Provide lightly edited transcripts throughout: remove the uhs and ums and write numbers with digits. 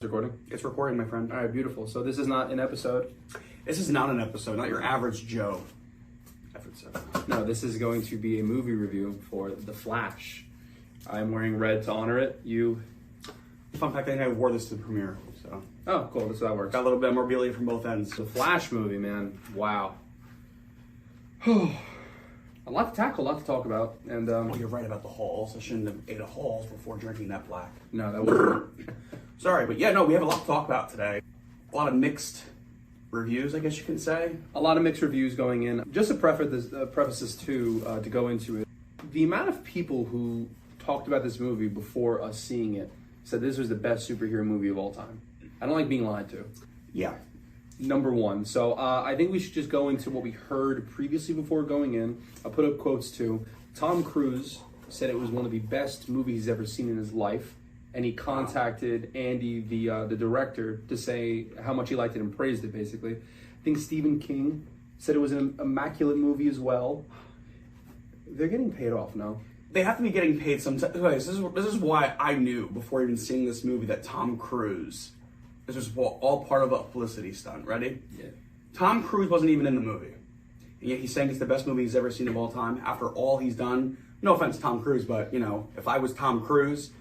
Recording? It's recording, my friend. All right, beautiful. So this is not an episode. This is not an episode, not your average Joe episode. No, this is going to be a movie review for The Flash. I'm wearing red to honor it. You? Fun fact, I think I wore this to the premiere, so. Oh, cool. That's how that works. Got a little bit of memorabilia from both ends. The Flash movie, man. Wow. A lot to tackle, a lot to talk about. And Well, you're right about the halls. I shouldn't have ate a halls before drinking that black. no, that wasn't. Sorry, but yeah, no, we have a lot to talk about today. A lot of mixed reviews, I guess you can say. A lot of mixed reviews going in. Just to preface this to go into it, the amount of people who talked about this movie before us seeing it said this was the best superhero movie of all time. I don't like being lied to. Yeah. Number one. So I think we should just go into what we heard previously before going in. I'll put up quotes too. Tom Cruise said it was one of the best movies he's ever seen in his life. And he contacted Andy, the director, to say how much he liked it and praised it, basically. I think Stephen King said it was an immaculate movie as well. They're getting paid off now. They have to be getting paid sometimes. This is why I knew, before even seeing this movie, that Tom Cruise, this was all part of a publicity stunt. Ready? Yeah. Tom Cruise wasn't even in the movie. And yet he's saying it's the best movie he's ever seen of all time after all he's done. No offense to Tom Cruise, but, you know, if I was Tom Cruise,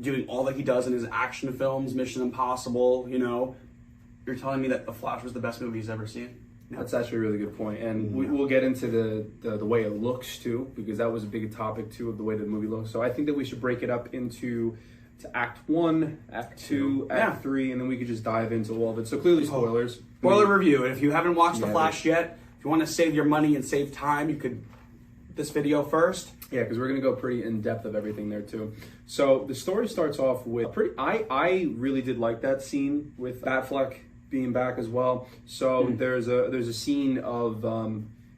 doing all that he does in his action films, Mission Impossible, you know, you're telling me that The Flash was the best movie he's ever seen? No. That's actually a really good point. And we'll get into the way it looks too, because that was a big topic too of the way the movie looks. So I think that we should break it up into Act 1, Act 2, Act 3, and then we could just dive into all of it. So clearly spoilers. Spoiler review. And if you haven't watched The Flash yet, if you want to save your money and save time, you could this video first. Yeah, because we're going to go pretty in-depth of everything there, too. So the story starts off with... I really did like that scene with Affleck being back as well. So there's a scene of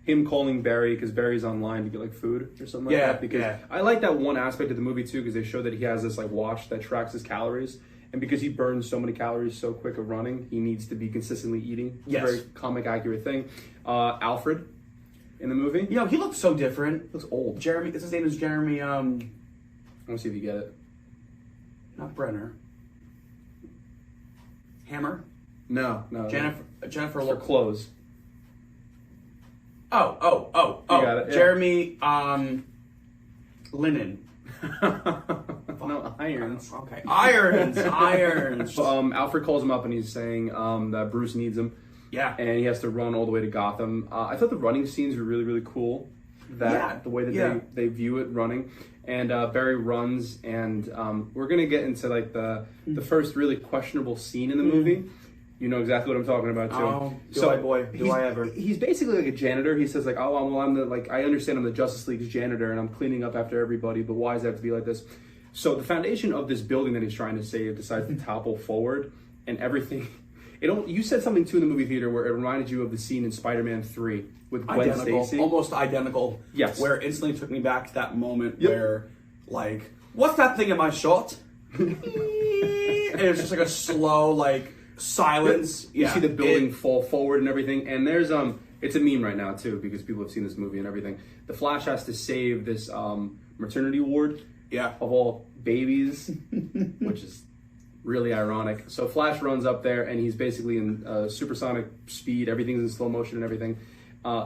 him calling Barry, because Barry's online to get, like, food or something like that. Because I like that one aspect of the movie, too, because they show that he has this, like, watch that tracks his calories. And because he burns so many calories so quick of running, he needs to be consistently eating. It's a very comic accurate thing. Alfred in the movie. You know, he looks so different. He looks old. Jeremy, his name is Jeremy, I want to see if you get it. Not Brenner. Hammer? No. Jennifer For clothes. Oh. You got it, yeah. Jeremy, Linen. No, Irons. Okay. Irons. Alfred calls him up and he's saying that Bruce needs him. Yeah. And he has to run all the way to Gotham. I thought the running scenes were really, really cool. The way that they view it running. And Barry runs, and we're going to get into like the first really questionable scene in the movie. You know exactly what I'm talking about, too. Oh, do I ever. He's basically like a janitor. He says like, oh, well, I understand I'm the Justice League's janitor, and I'm cleaning up after everybody, but why does it have to be like this? So the foundation of this building that he's trying to save decides to topple forward, and everything... You said something too in the movie theater where it reminded you of the scene in Spider-Man 3 with Gwen Stacy. Almost identical. Yes. Where it instantly took me back to that moment where, like, what's that thing in my shot? And it's just like a slow, like, silence. You see the building fall forward and everything. And there's it's a meme right now too because people have seen this movie and everything. The Flash has to save this maternity ward of all babies, which is really ironic. So Flash runs up there and he's basically in supersonic speed. Everything's in slow motion and everything.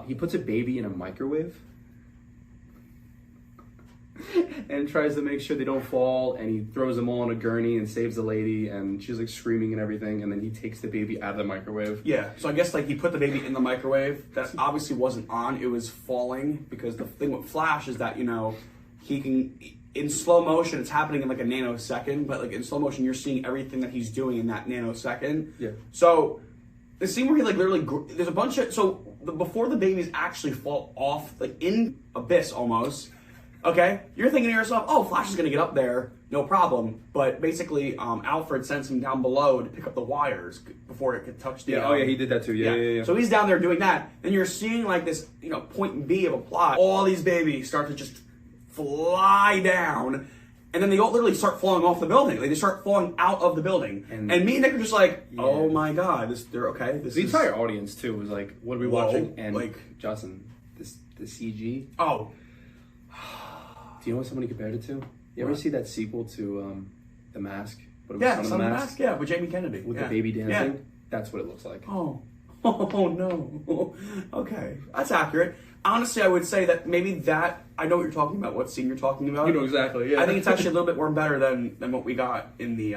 He puts a baby in a microwave and tries to make sure they don't fall. And he throws them all on a gurney and saves the lady. And she's like screaming and everything. And then he takes the baby out of the microwave. Yeah. So I guess like he put the baby in the microwave. That obviously wasn't on. It was falling because the thing with Flash is that, you know, he can... In slow motion, it's happening in like a nanosecond, but like in slow motion, you're seeing everything that he's doing in that nanosecond. Yeah. So the scene where he like literally, there's a bunch of, before the babies actually fall off, like in abyss almost, okay? You're thinking to yourself, oh, Flash is gonna get up there, no problem. But basically, Alfred sends him down below to pick up the wires before it could touch the... he did that too, yeah. So he's down there doing that. Then you're seeing like this, you know, point B of a plot. All these babies start to just fly down, and then they all literally start falling off the building. Like they start falling out of the building, and me and Nick are just like, "Oh my god, they're okay." The entire audience too was like, "What are we watching?" And like, Justin, the CG. Oh, do you know what somebody compared it to? You ever see that sequel to The Mask? But it was Yeah, Son of Son the of the Mask Mask. Yeah, with Jamie Kennedy. with Yeah. the baby dancing. Yeah. That's what it looks like. Oh no. Okay, that's accurate. Honestly, I would say that maybe that, I know what you're talking about, what scene you're talking about. You know exactly, yeah. I think it's actually a little bit more better than what we got in the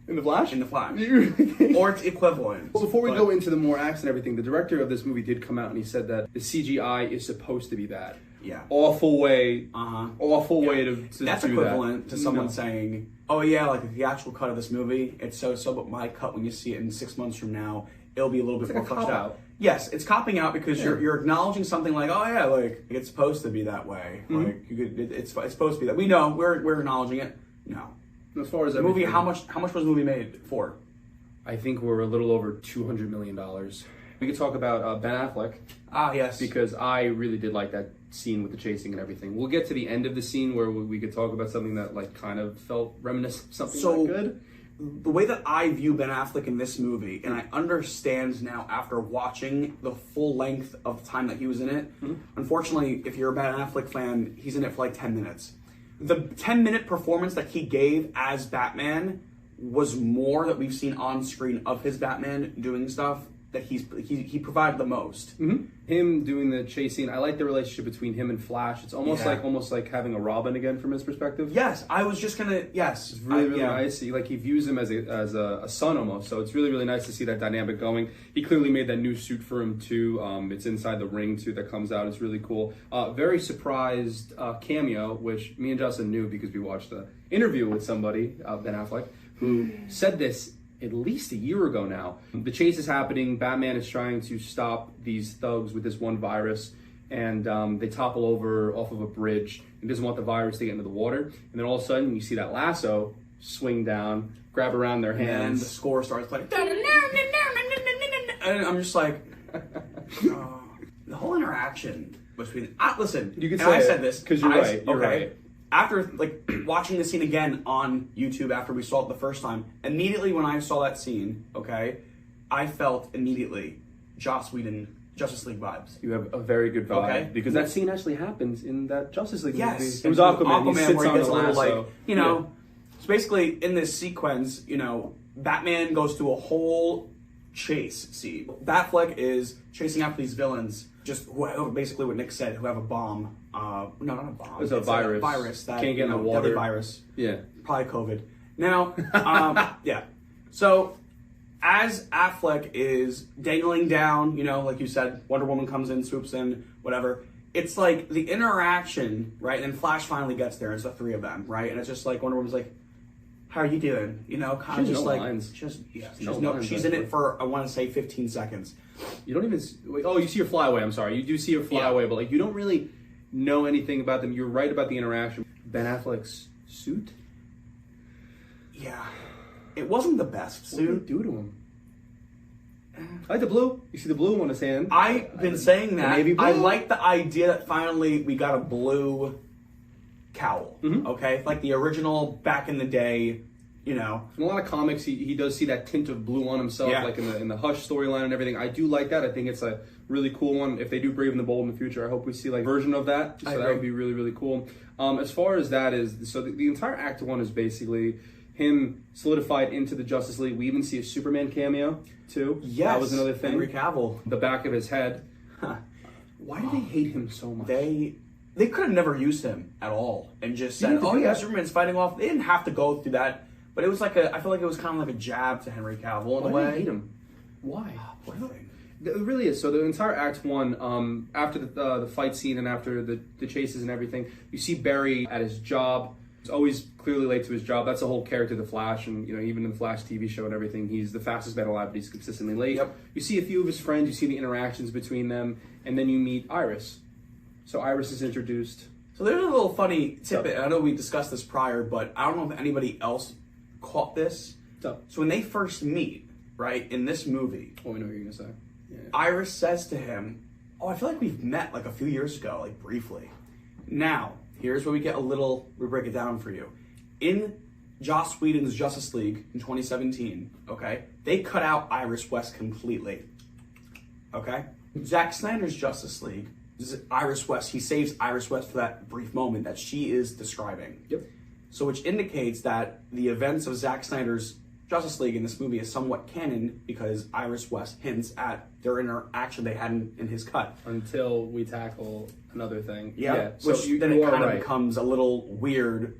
In the Flash? in the Flash. You really think? Or it's equivalent. Well, before we But- go into the more acts and everything, the director of this movie did come out and he said that the CGI is supposed to be bad. Yeah. Awful way. Awful Yeah. way to That's do equivalent that. to someone No. saying, "Oh yeah, like the actual cut of this movie, it's so, but my cut when you see it in 6 months from now, it'll be a little bit like more a fleshed cop-out. out." Yes, it's copping out because Yeah. you're acknowledging something like, "Oh yeah, like it's supposed to be that way." Mm-hmm. Like you could, it's supposed to be that. We know we're acknowledging it. No, As far as the movie. everything, How much was the movie made for? I think we're a little over $200 million. We could talk about Ben Affleck Ah yes, because I really did like that scene with the chasing and everything. We'll get to the end of the scene where we could talk about something that like kind of felt reminiscent of something So- that good. the way that I view Ben Affleck in this movie, and I understand now after watching the full length of the time that he was in it. Unfortunately, if you're a Ben Affleck fan, he's in it for like 10 minutes. The 10-minute performance that he gave as Batman was more that we've seen on screen of his Batman doing stuff that he provided the most. Him doing the chasing, I like the relationship between him and Flash. It's almost Yeah. like having a Robin again from his perspective. Yes, I was just gonna. Yes, It's really yeah. nice. He views him as a son almost. So it's really nice to see that dynamic going. He clearly made that new suit for him too. It's inside the ring too that comes out. It's really cool. Very surprised cameo, which me and Justin knew because we watched the interview with somebody, Ben Affleck, who said this at least a year ago now. The chase is happening. Batman is trying to stop these thugs with this one virus, and they topple over off of a bridge. He doesn't want the virus to get into the water. And then all of a sudden, you see that lasso swing down, grab around their And the hands. score starts playing. And I'm just like, the whole interaction between. Listen, You could and say I it, said this 'cause you're I- right, you're okay. right. After like watching the scene again on YouTube after we saw it the first time, immediately when I saw that scene, okay, I felt immediately Joss Whedon Justice League vibes. You have a very good vibe Okay. because that scene actually happens in that Justice League Yes, movie. It was Aquaman. He sits where on he gets the a little lasso. like, you know. So basically, in this sequence, you know, Batman goes through a whole chase scene. Batfleck is chasing after these villains, just whoever, basically what Nick said, who have a bomb. No, not a bomb. It's a virus. virus that Can't get in the deadly water. virus. Yeah. Probably COVID. Now, yeah. So, as Affleck is dangling down, you know, like you said, Wonder Woman comes in, swoops in, whatever. It's like the interaction, right? And then Flash finally gets there. It's the three of them, right? And it's just like Wonder Woman's like, "How are you doing?" You know, kind of She has just no like, lines. she's in it for I want to say 15 seconds. You don't even. Oh, you see her fly away. I'm sorry. You do see her fly Yeah. away, but like you don't really know anything about them. You're right about the interaction. Ben Affleck's suit. Yeah, it wasn't the best What did suit. they do to him? I like the blue. You see the blue on his hand. I've been saying that. navy blue? I like the idea that finally we got a blue cowl. Okay, like the original back in the day. You know, In a lot of comics, he does see that tint of blue on himself, Yeah. like in the Hush storyline and everything. I do like that. I think it's a really cool one. If they do Brave and the Bold in the future, I hope we see like a version of that. So I that agree. would be really cool. As far as that is, so the entire Act 1 is basically him solidified into the Justice League. We even see a Superman cameo too. yes, That was another thing. Henry Cavill. The back of his head. Why do they hate him so much? They could have never used him at all and just You said, need to "Oh do yeah, that. Superman's fighting off." They didn't have to go through that, but it was like I feel like it was kind of like a jab to Henry Cavill in a Why do way. they hate him? Why? Poor thing. It really is. So the entire Act 1, after the fight scene and after the chases and everything, you see Barry at his job. He's always clearly late to his job. That's the whole character of the Flash, and you know even in the Flash TV show and everything, he's the fastest man alive, but he's consistently late. Yep. You see a few of his friends. You see the interactions between them, and then you meet Iris. So Iris is introduced. So there's a little funny tidbit. I know we discussed this prior, but I don't know if anybody else caught this. So, So when they first meet, right, in this movie, we know what you're gonna say. Yeah. Iris says to him, "Oh, I feel like we've met like a few years ago, like briefly." Now, here's where we break it down for you. In Joss Whedon's Justice League in 2017, okay, they cut out Iris West completely. Okay? Zack Snyder's Justice League, this is Iris West, he saves Iris West for that brief moment that she is describing. Yep. So which indicates that the events of Zack Snyder's Justice League in this movie is somewhat canon because Iris West hints at their interaction they had in his cut. Until we tackle another thing. Yeah, So which then it kind of becomes a little weird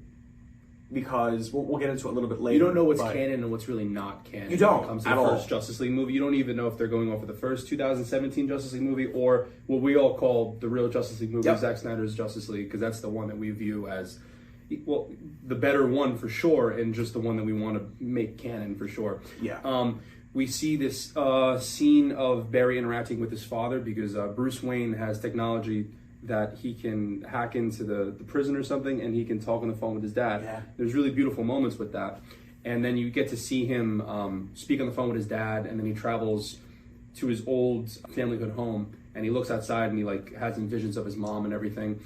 because we'll get into it a little bit later. You don't know what's canon and what's really not canon. You don't when it comes to at the all. first Justice League movie. You don't even know if they're going off of the first 2017 Justice League movie or what we all call the real Justice League movie, Zack Snyder's Justice League, because that's the one that we view as, well, the better one for sure, and just the one that we want to make canon for sure. Yeah. We see this scene of Barry interacting with his father because Bruce Wayne has technology that he can hack into the prison or something, and he can talk on the phone with his dad. Yeah. There's really beautiful moments with that. And then you get to see him speak on the phone with his dad, and then he travels to his old familyhood home, and he looks outside and he like has visions of his mom and everything.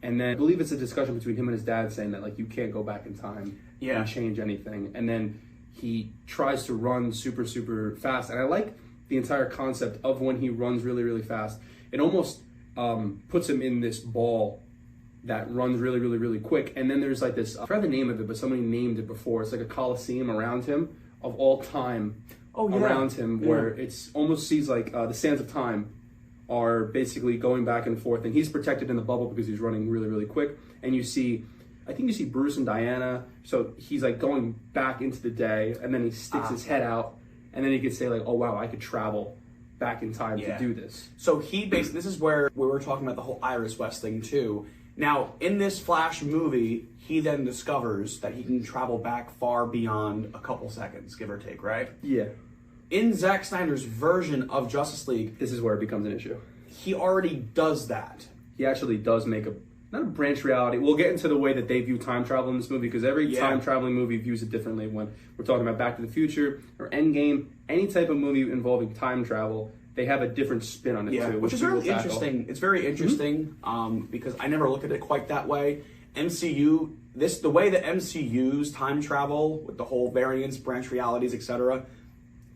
And then I believe it's a discussion between him and his dad saying that like you can't go back in time and change anything. And then he tries to run super, super fast. And I like the entire concept of when he runs really, really fast. It almost puts him in this ball that runs really, really, really quick. And then there's like this, I forgot the name of it, but somebody named it before. It's like a coliseum around him of all time around him where it's almost sees like the sands of time are basically going back and forth, and he's protected in the bubble because he's running really, really quick. And you see, I think you see Bruce and Diana, so he's like going back into the day, and then he sticks his head out, and then he could say like, oh wow, I could travel back in time to do this. So he basically, this is where we were talking about the whole Iris West thing too. Now, in this Flash movie, he then discovers that he can travel back far beyond a couple seconds, give or take, right? Yeah. In Zack Snyder's version of Justice League, this is where it becomes an issue. He already does that. He actually does make not a branch reality. We'll get into the way that they view time travel in this movie, because every time traveling movie views it differently. When we're talking about Back to the Future or Endgame, any type of movie involving time travel, they have a different spin on it too. Which is really interesting. It's very interesting because I never look at it quite that way. MCU, the way that MCU's time travel with the whole variants, branch realities, etc.,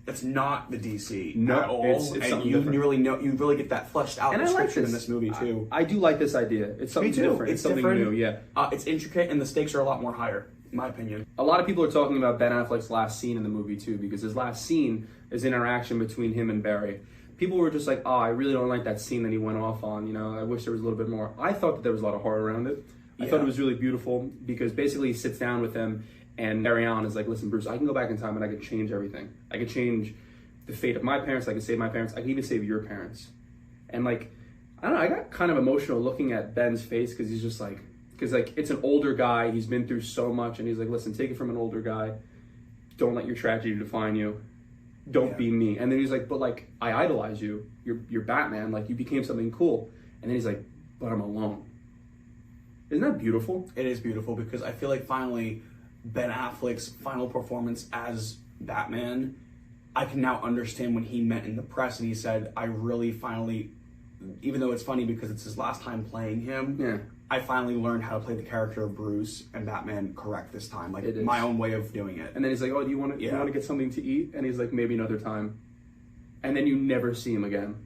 that's not the DC at all. It's and you really get that fleshed out description in this movie too. I do like this idea. It's something different. It's something new. Yeah. It's intricate and the stakes are a lot more higher, in my opinion. A lot of people are talking about Ben Affleck's last scene in the movie too, because his last scene is interaction between him and Barry. People were just like, oh, I really don't like that scene that he went off on. You know, I wish there was a little bit more. I thought that there was a lot of heart around it. I thought it was really beautiful because basically he sits down with him, and Barry Allen is like, listen, Bruce, I can go back in time and I could change everything. I could change the fate of my parents. I could save my parents. I could even save your parents. And like, I don't know, I got kind of emotional looking at Ben's face because he's just like, it's an older guy. He's been through so much, and he's like, listen, take it from an older guy. Don't let your tragedy define you. Don't be me. And then he's like, but like, I idolize you. You're Batman. Like, you became something cool. And then he's like, but I'm alone. Isn't that beautiful? It is beautiful because I feel like finally Ben Affleck's final performance as Batman, I can now understand when he met in the press and he said, I really finally, even though it's funny because it's his last time playing him, I finally learned how to play the character of Bruce and Batman correct this time, like my own way of doing it. And then he's like, oh, do you want to get something to eat? And he's like, maybe another time. And then you never see him again.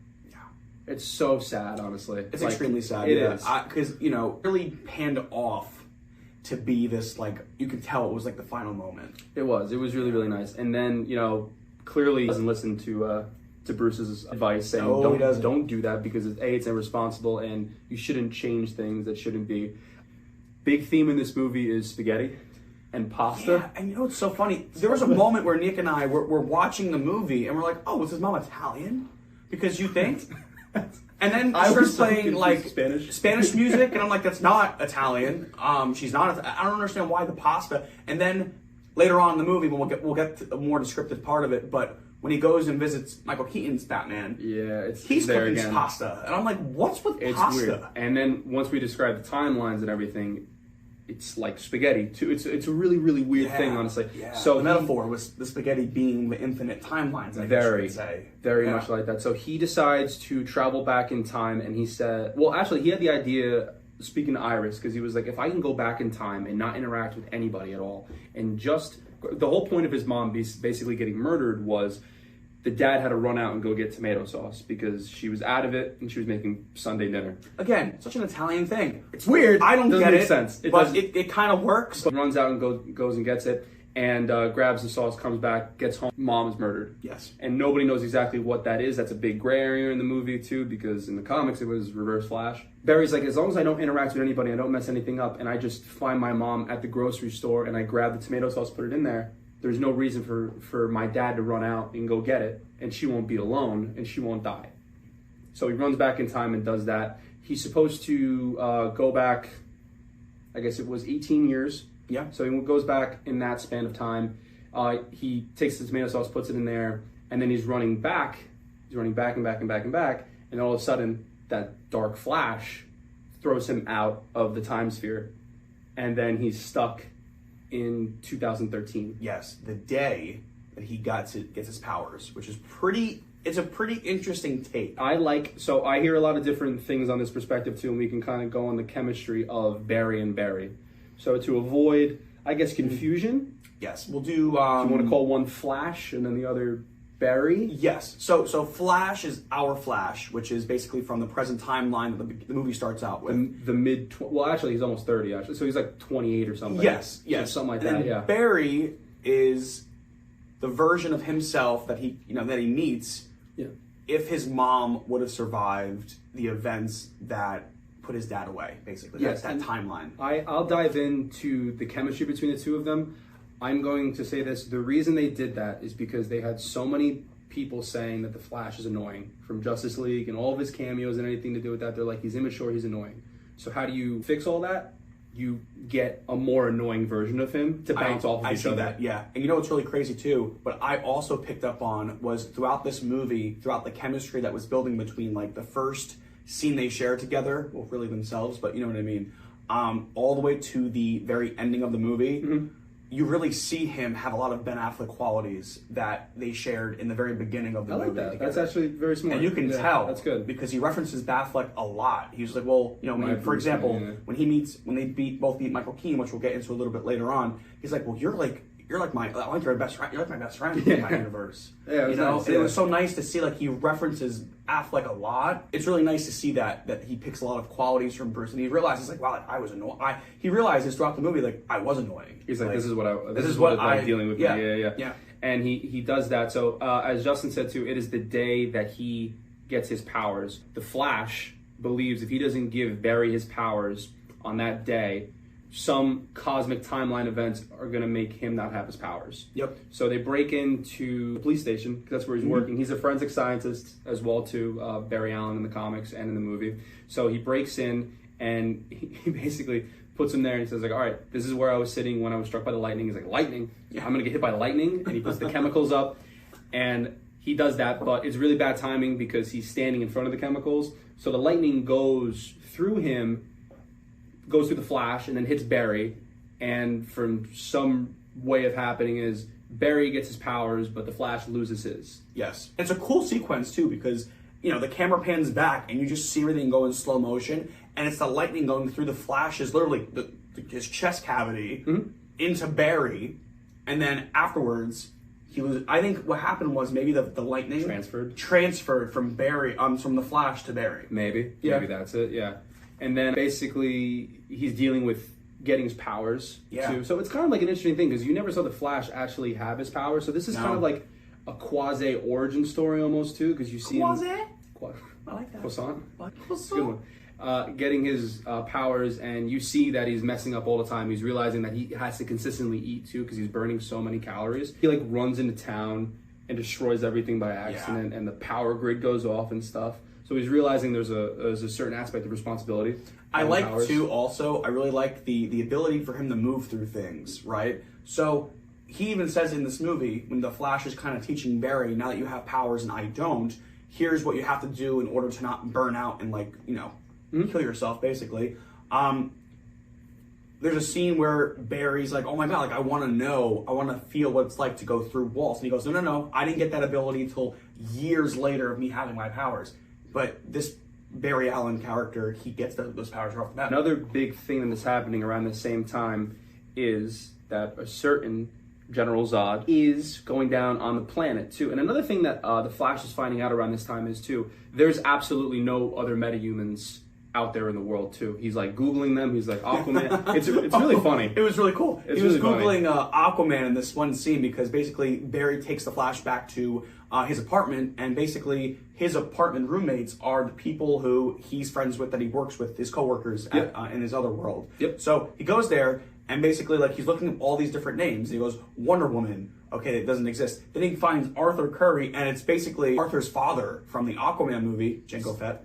It's so sad, honestly. It's like, extremely sad. It is. Because, really panned off to be this, like, you could tell it was like the final moment. It was really, really nice. And then, clearly he doesn't listen to Bruce's advice saying, don't do that because it's irresponsible and you shouldn't change things that shouldn't be. Big theme in this movie is spaghetti and pasta. Yeah, and it's so funny. There was a moment where Nick and I were watching the movie and we're like, oh, was his mom Italian? Because you think... And then I starts playing like Spanish music, and I'm like, that's not Italian. She's not. I don't understand why the pasta. And then later on in the movie, we'll get to a more descriptive part of it. But when he goes and visits Micheal Keaton's Batman, he's cooking pasta, and I'm like, what's with pasta? Weird. And then once we describe the timelines and everything, it's like spaghetti too. It's a really, really weird thing, honestly. Yeah. So the metaphor was the spaghetti being the infinite timelines, I guess you could say. Very much like that. So he decides to travel back in time, and he said, well, actually, he had the idea, speaking to Iris, because he was like, if I can go back in time and not interact with anybody at all, and just, the whole point of his mom basically getting murdered was, the dad had to run out and go get tomato sauce because she was out of it and she was making Sunday dinner. Again, such an Italian thing. It's weird. I don't Doesn't get make it. sense. But it kind of works. But runs out and goes and gets it and grabs the sauce, comes back, gets home. Mom is murdered. Yes. And nobody knows exactly what that is. That's a big gray area in the movie too, because in the comics it was Reverse Flash. Barry's like, as long as I don't interact with anybody, I don't mess anything up, and I just find my mom at the grocery store and I grab the tomato sauce, put it in there, there's no reason for my dad to run out and go get it, and she won't be alone and she won't die. So he runs back in time and does that. He's supposed to go back, I guess it was 18 years. Yeah. So he goes back in that span of time. He takes the tomato sauce, puts it in there, and then he's running back. He's running back and back and back and back, and all of a sudden that dark flash throws him out of the time sphere, and then he's stuck in 2013. Yes, the day that he gets his powers, which is it's a pretty interesting take. So I hear a lot of different things on this perspective too, and we can kind of go on the chemistry of Barry and Barry. So to avoid, I guess, confusion. Yes, we'll do. Do you want to call one Flash and then the other Barry? Yes. So Flash is our Flash, which is basically from the present timeline that the movie starts out with. The mid. Well, actually, he's almost 30. Actually, so he's like 28 or something. Yes. So something like and that. Yeah. Barry is the version of himself that he meets. Yeah. If his mom would have survived the events that put his dad away, basically. Yes, That's that timeline. I'll dive into the chemistry between the two of them. I'm going to say this. The reason they did that is because they had so many people saying that the Flash is annoying from Justice League and all of his cameos and anything to do with that. They're like, he's immature, he's annoying. So how do you fix all that? You get a more annoying version of him to bounce off of each other. That, yeah. And you know what's really crazy too, but I also picked up on was throughout this movie, throughout the chemistry that was building between like the first scene they share together, well, really themselves, but you know what I mean, all the way to the very ending of the movie, you really see him have a lot of Ben Affleck qualities that they shared in the very beginning of the movie. I like that. Together. That's actually very smart. And you can tell. That's good. Because he references Affleck a lot. He's like, well, you know, for example, when they both meet Micheal Keaton, which we'll get into a little bit later on, he's like, well, you're like my best friend. You're like my best friend in my universe. Yeah, you know, nice, and it was so nice to see like he references Affleck a lot. It's really nice to see that he picks a lot of qualities from Bruce, and he realizes like, wow, I was annoying. He realizes throughout the movie like I was annoying. He's like, this is what it's like dealing with me. Yeah. And he does that. So as Justin said too, it is the day that he gets his powers. The Flash believes if he doesn't give Barry his powers on that day, some cosmic timeline events are going to make him not have his powers. Yep. So they break into the police station because that's where he's working. He's a forensic scientist as well too, Barry Allen in the comics and in the movie. So he breaks in and he basically puts him there and he says like, all right, this is where I was sitting when I was struck by the lightning. He's like, lightning? Yeah. I'm going to get hit by lightning. And he puts the chemicals up and he does that, but it's really bad timing because he's standing in front of the chemicals. So the lightning goes through him, goes through the Flash and then hits Barry, and from some way of happening is Barry gets his powers but the Flash loses his. Yes. It's a cool sequence too because you know the camera pans back and you just see everything go in slow motion and it's the lightning going through the Flash's literally his chest cavity into Barry, and then afterwards he loses. I think what happened was maybe the lightning transferred from Barry from the Flash to Barry. Maybe that's it. Yeah. And then basically he's dealing with getting his powers too. So it's kind of like an interesting thing because you never saw the Flash actually have his powers. So this is kind of like a quasi origin story almost too because you see him. I like that. Croissant. Croissant. Good one. Getting his powers, and you see that he's messing up all the time. He's realizing that he has to consistently eat too because he's burning so many calories. He like runs into town and destroys everything by accident, and the power grid goes off and stuff. So he's realizing there's a certain aspect of responsibility. I like powers. Too. Also, I really like the ability for him to move through things. Right. So he even says in this movie when the Flash is kind of teaching Barry, now that you have powers and I don't, here's what you have to do in order to not burn out and like kill yourself basically. There's a scene where Barry's like, oh my God, like I want to feel what it's like to go through walls. And he goes, no, I didn't get that ability until years later of me having my powers. But this Barry Allen character, he gets those powers right off the bat. Another big thing that's happening around the same time is that a certain General Zod, is going down on the planet too. And another thing that the Flash is finding out around this time is too, there's absolutely no other metahumans out there in the world too. He's like Googling them. He's like Aquaman. It's really funny. It was really cool. It's he was really funny. Googling Aquaman in this one scene because basically Barry takes the Flash back to his apartment, and basically his apartment roommates are the people who he's friends with, that he works with, his coworkers in his other world. Yep. So he goes there, and basically like he's looking at all these different names. And he goes, Wonder Woman. Okay, it doesn't exist. Then he finds Arthur Curry, and it's basically Arthur's father from the Aquaman movie, Jango Fett.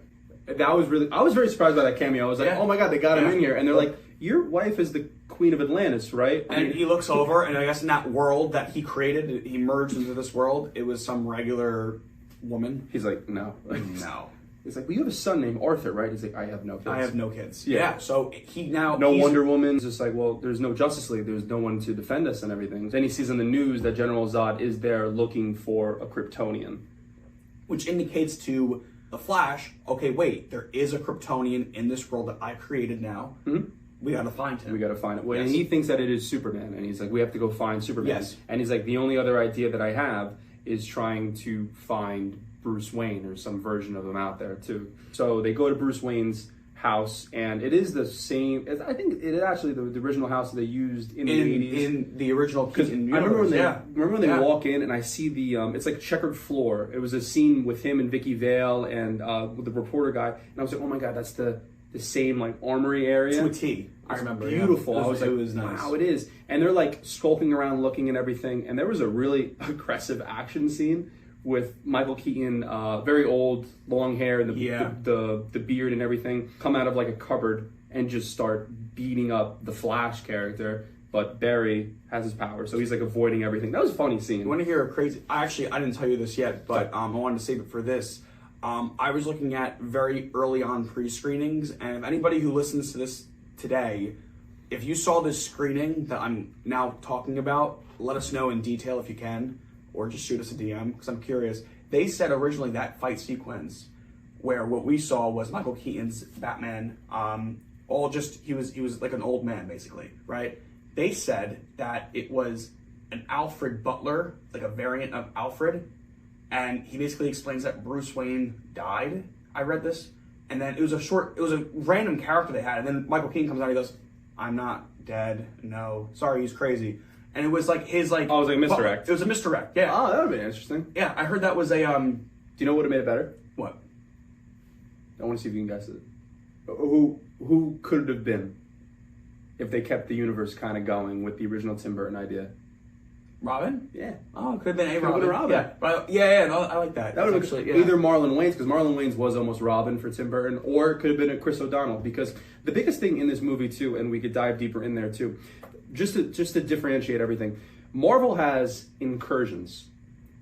I was very surprised by that cameo. I was like, oh my god, they got him in here. And they're like, your wife is the Queen of Atlantis, right? And he looks over, and I guess in that world that he created, he merged into this world, it was some regular woman. He's like, no. No. He's like, well, you have a son named Arthur, right? He's like, I have no kids. I have no kids. Yeah. So he now... No Wonder Woman's just like, well, there's no Justice League. There's no one to defend us and everything. Then he sees on the news that General Zod is there looking for a Kryptonian. Which indicates to the Flash, okay, wait, there is a Kryptonian in this world that I created now. Mm-hmm. We gotta find him. We gotta find it. And he thinks that it is Superman. And he's like, we have to go find Superman. Yes. And he's like, the only other idea that I have is trying to find Bruce Wayne or some version of him out there too. So they go to Bruce Wayne's house, and it is the same. I think it is actually the original house that they used in the 80s. In the original Keaton I remember when they Yeah. walk in and I see the it's like checkered floor. It was a scene with him and Vicky Vale and with the reporter guy, and I was like, oh my god, that's the same like armory area to a T. I remember. Beautiful. Yeah. I was like, it was nice. wow, it is. And they're like skulking around, looking at everything. And there was a really aggressive action scene with Micheal Keaton, very old, long hair, and the beard and everything, come out of like a cupboard and just start beating up the Flash character. But Barry has his power, so he's like avoiding everything. That was a funny scene. You want to hear a crazy? I didn't tell you this yet, but I wanted to save it for this. I was looking at very early on pre-screenings, and if anybody who listens to this today, if you saw this screening that I'm now talking about, let us know in detail if you can, or just shoot us a DM, because I'm curious. They said originally that fight sequence, where what we saw was Micheal Keaton's Batman, he was like an old man basically, right? They said that it was an Alfred Butler, like a variant of Alfred, and he basically explains that Bruce Wayne died. I read this, and then it was a random character they had, and then Micheal Keaton comes out and he goes, I'm not dead, no, sorry, he's crazy. And it was like his like... Oh, it was like a misdirect. It was a misdirect, yeah. Oh, that would be interesting. Yeah, I heard that was a... Do you know what would have made it better? What? I want to see if you can guess it. Who could it have been if they kept the universe kind of going with the original Tim Burton idea? Robin? Yeah. Oh, it could have been a Could've been Robin. Robin. Yeah, no, I like that. That would have actually been either Marlon Wayans, because Marlon Wayans was almost Robin for Tim Burton, or it could have been a Chris O'Donnell, because the biggest thing in this movie too, and we could dive deeper in there too, just to differentiate everything, Marvel has incursions.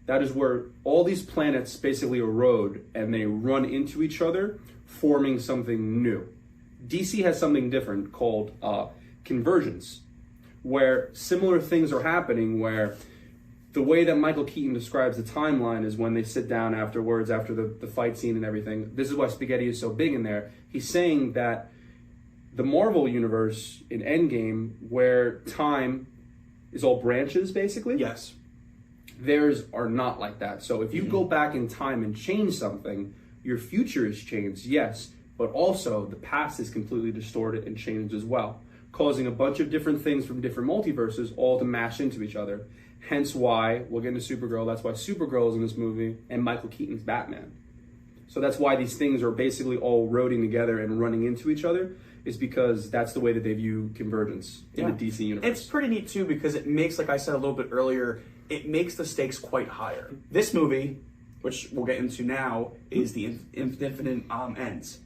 That is where all these planets basically erode and they run into each other, forming something new. DC has something different called conversions, where similar things are happening, where the way that Micheal Keaton describes the timeline is when they sit down afterwards, after the fight scene and everything. This is why spaghetti is so big in there. He's saying that the Marvel universe in Endgame, where time is all branches, basically. Yes. Theirs are not like that. So if you go back in time and change something, your future is changed, yes, but also the past is completely distorted and changed as well, causing a bunch of different things from different multiverses all to mash into each other. Hence why, we'll get into Supergirl, that's why Supergirl is in this movie, and Micheal Keaton's Batman. So that's why these things are basically all roding together and running into each other, is because that's the way that they view convergence in the DC universe. It's pretty neat too, because it makes, like I said a little bit earlier, it makes the stakes quite higher. This movie, which we'll get into now, is the infinite ends.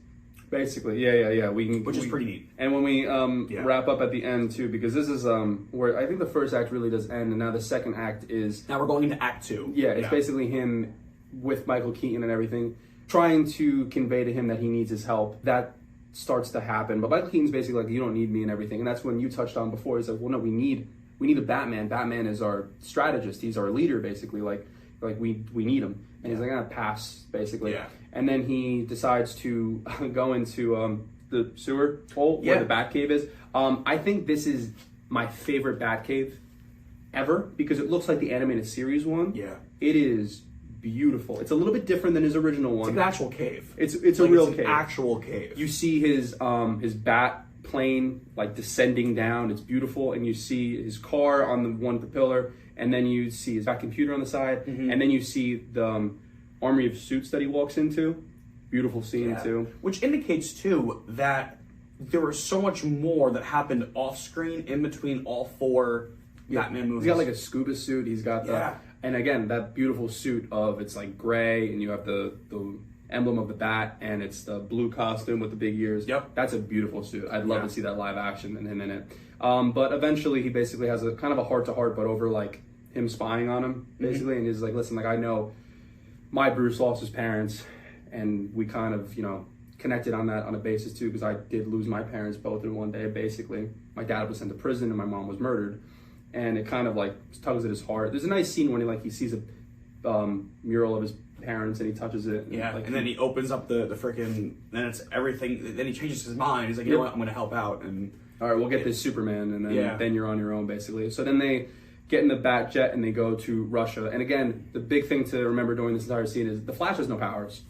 Basically, yeah. Which is pretty neat. And when we wrap up at the end too, because this is where I think the first act really does end, and now the second act is... Now we're going into Act 2. Yeah, it's basically him with Micheal Keaton and everything, trying to convey to him that he needs his help. That starts to happen, but Micheal Keaton's basically like, you don't need me and everything, and that's when you touched on before. He's like, well, no, we need a Batman. Batman is our strategist. He's our leader, basically. Like we need him. And he's like, I'm gonna pass, basically. Yeah. And then he decides to go into the sewer hole where the Batcave is. I think this is my favorite Batcave ever because it looks like the animated series one. Yeah. It is beautiful. It's a little bit different than his original one. It's like an actual cave. It's a real cave. Actual cave. You see his bat plane like descending down. It's beautiful, and you see his car on the one pillar, and then you see his bat computer on the side, and then you see the army of suits that he walks into. Beautiful scene too. Which indicates too that there was so much more that happened off screen in between all 4 Batman movies. He's got like a scuba suit. He's got the and again that beautiful suit of it's like gray, and you have the emblem of the bat, and it's the blue costume with the big ears. Yep, that's a beautiful suit. I'd love to see that live action and him in it. But eventually he basically has a kind of a heart to heart, but over like him spying on him basically, and he's like, listen, like I know my Bruce lost his parents, and we kind of connected on that on a basis too, because I did lose my parents both in one day basically. My dad was sent to prison and my mom was murdered. And it kind of like tugs at his heart. There's a nice scene when he sees a mural of his parents and he touches it. And then he opens up the freaking. Then it's everything. Then he changes his mind. He's like, you know what? I'm going to help out. And all right, we'll get this Superman, and then you're on your own basically. So then they get in the bat jet and they go to Russia. And again, the big thing to remember during this entire scene is the Flash has no powers.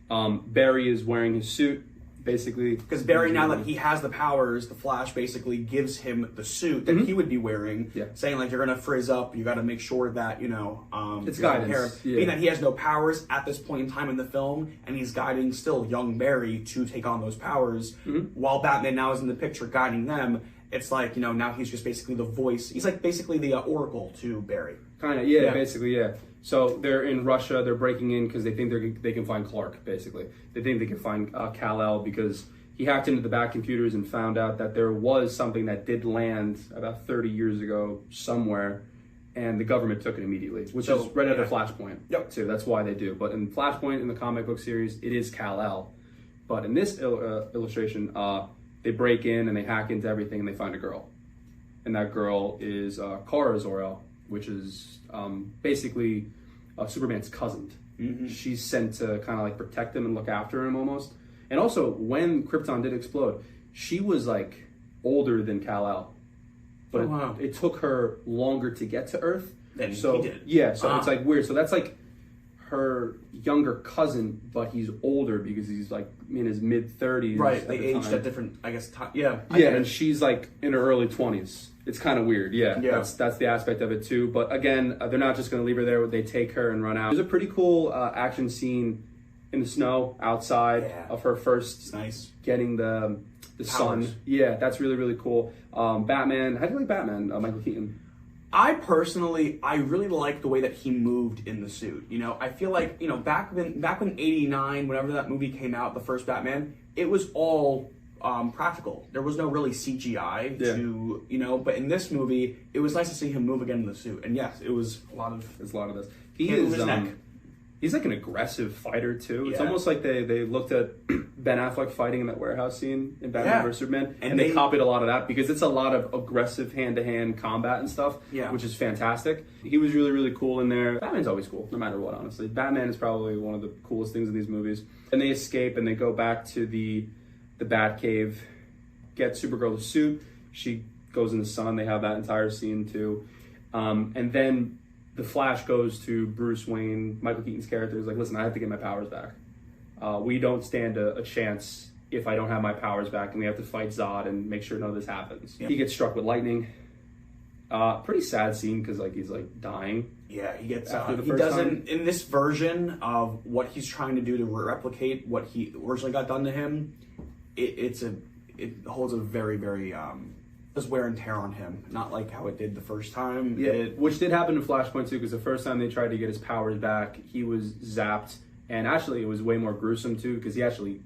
Barry is wearing his suit. Basically, because Barry, now that he has the powers, the Flash basically gives him the suit that he would be wearing, saying like, you're gonna frizz up, you got to make sure that it's guidance. Being that he has no powers at this point in time in the film, and he's guiding still young Barry to take on those powers, while Batman now is in the picture guiding them. It's like now he's just basically the voice. He's like basically the Oracle to Barry. Kind of, basically. So they're in Russia. They're breaking in because they think they can find Clark. Basically, they think they can find Kal-El because he hacked into the back computers and found out that there was something that did land about 30 years ago somewhere, and the government took it immediately, which is right after Flashpoint. Yep. Too. That's why they do. But in Flashpoint in the comic book series, it is Kal-El. But in this illustration, they break in and they hack into everything and they find a girl, and that girl is Kara Zor-El, which is basically Superman's cousin. She's sent to kind of like protect him and look after him almost. And also, when Krypton did explode, she was like older than Kal-El, but it took her longer to get to Earth than he did. Yeah, so it's like weird. So that's like her younger cousin, but he's older because he's like in his mid-30s. Right, they aged at different, I guess, time. Yeah, and she's like in her early 20s. It's kind of weird, That's the aspect of it too. But again, they're not just going to leave her there. They take her and run out. There's a pretty cool action scene in the snow outside of her first getting the sun. Yeah, that's really, really cool. Batman, how do you like Batman, Micheal Keaton? I really like the way that he moved in the suit. I feel like, back when 89, whenever that movie came out, the first Batman, it was all practical. There was no really CGI to, but in this movie, it was nice to see him move again in the suit. And yes, it was a lot of this. He is, he's like an aggressive fighter too. It's almost like they looked at Ben Affleck fighting in that warehouse scene in Batman vs Superman, and they copied a lot of that because it's a lot of aggressive hand-to-hand combat and stuff, which is fantastic. He was really, really cool in there. Batman's always cool, no matter what, honestly. Batman is probably one of the coolest things in these movies. And they escape and they go back to the Batcave, get Supergirl the suit. She goes in the sun. They have that entire scene too. And then the Flash goes to Bruce Wayne, Michael Keaton's character, is like, listen, I have to get my powers back. We don't stand a chance if I don't have my powers back, and we have to fight Zod and make sure none of this happens. He gets struck with lightning. Pretty sad scene because he's dying. Yeah, he gets after the he first doesn't time. In this version of what he's trying to do to replicate what he originally got done to him. It holds a very, very there's wear and tear on him, not like how it did the first time. Which did happen in Flashpoint too, because the first time they tried to get his powers back, he was zapped, and actually it was way more gruesome too, because he actually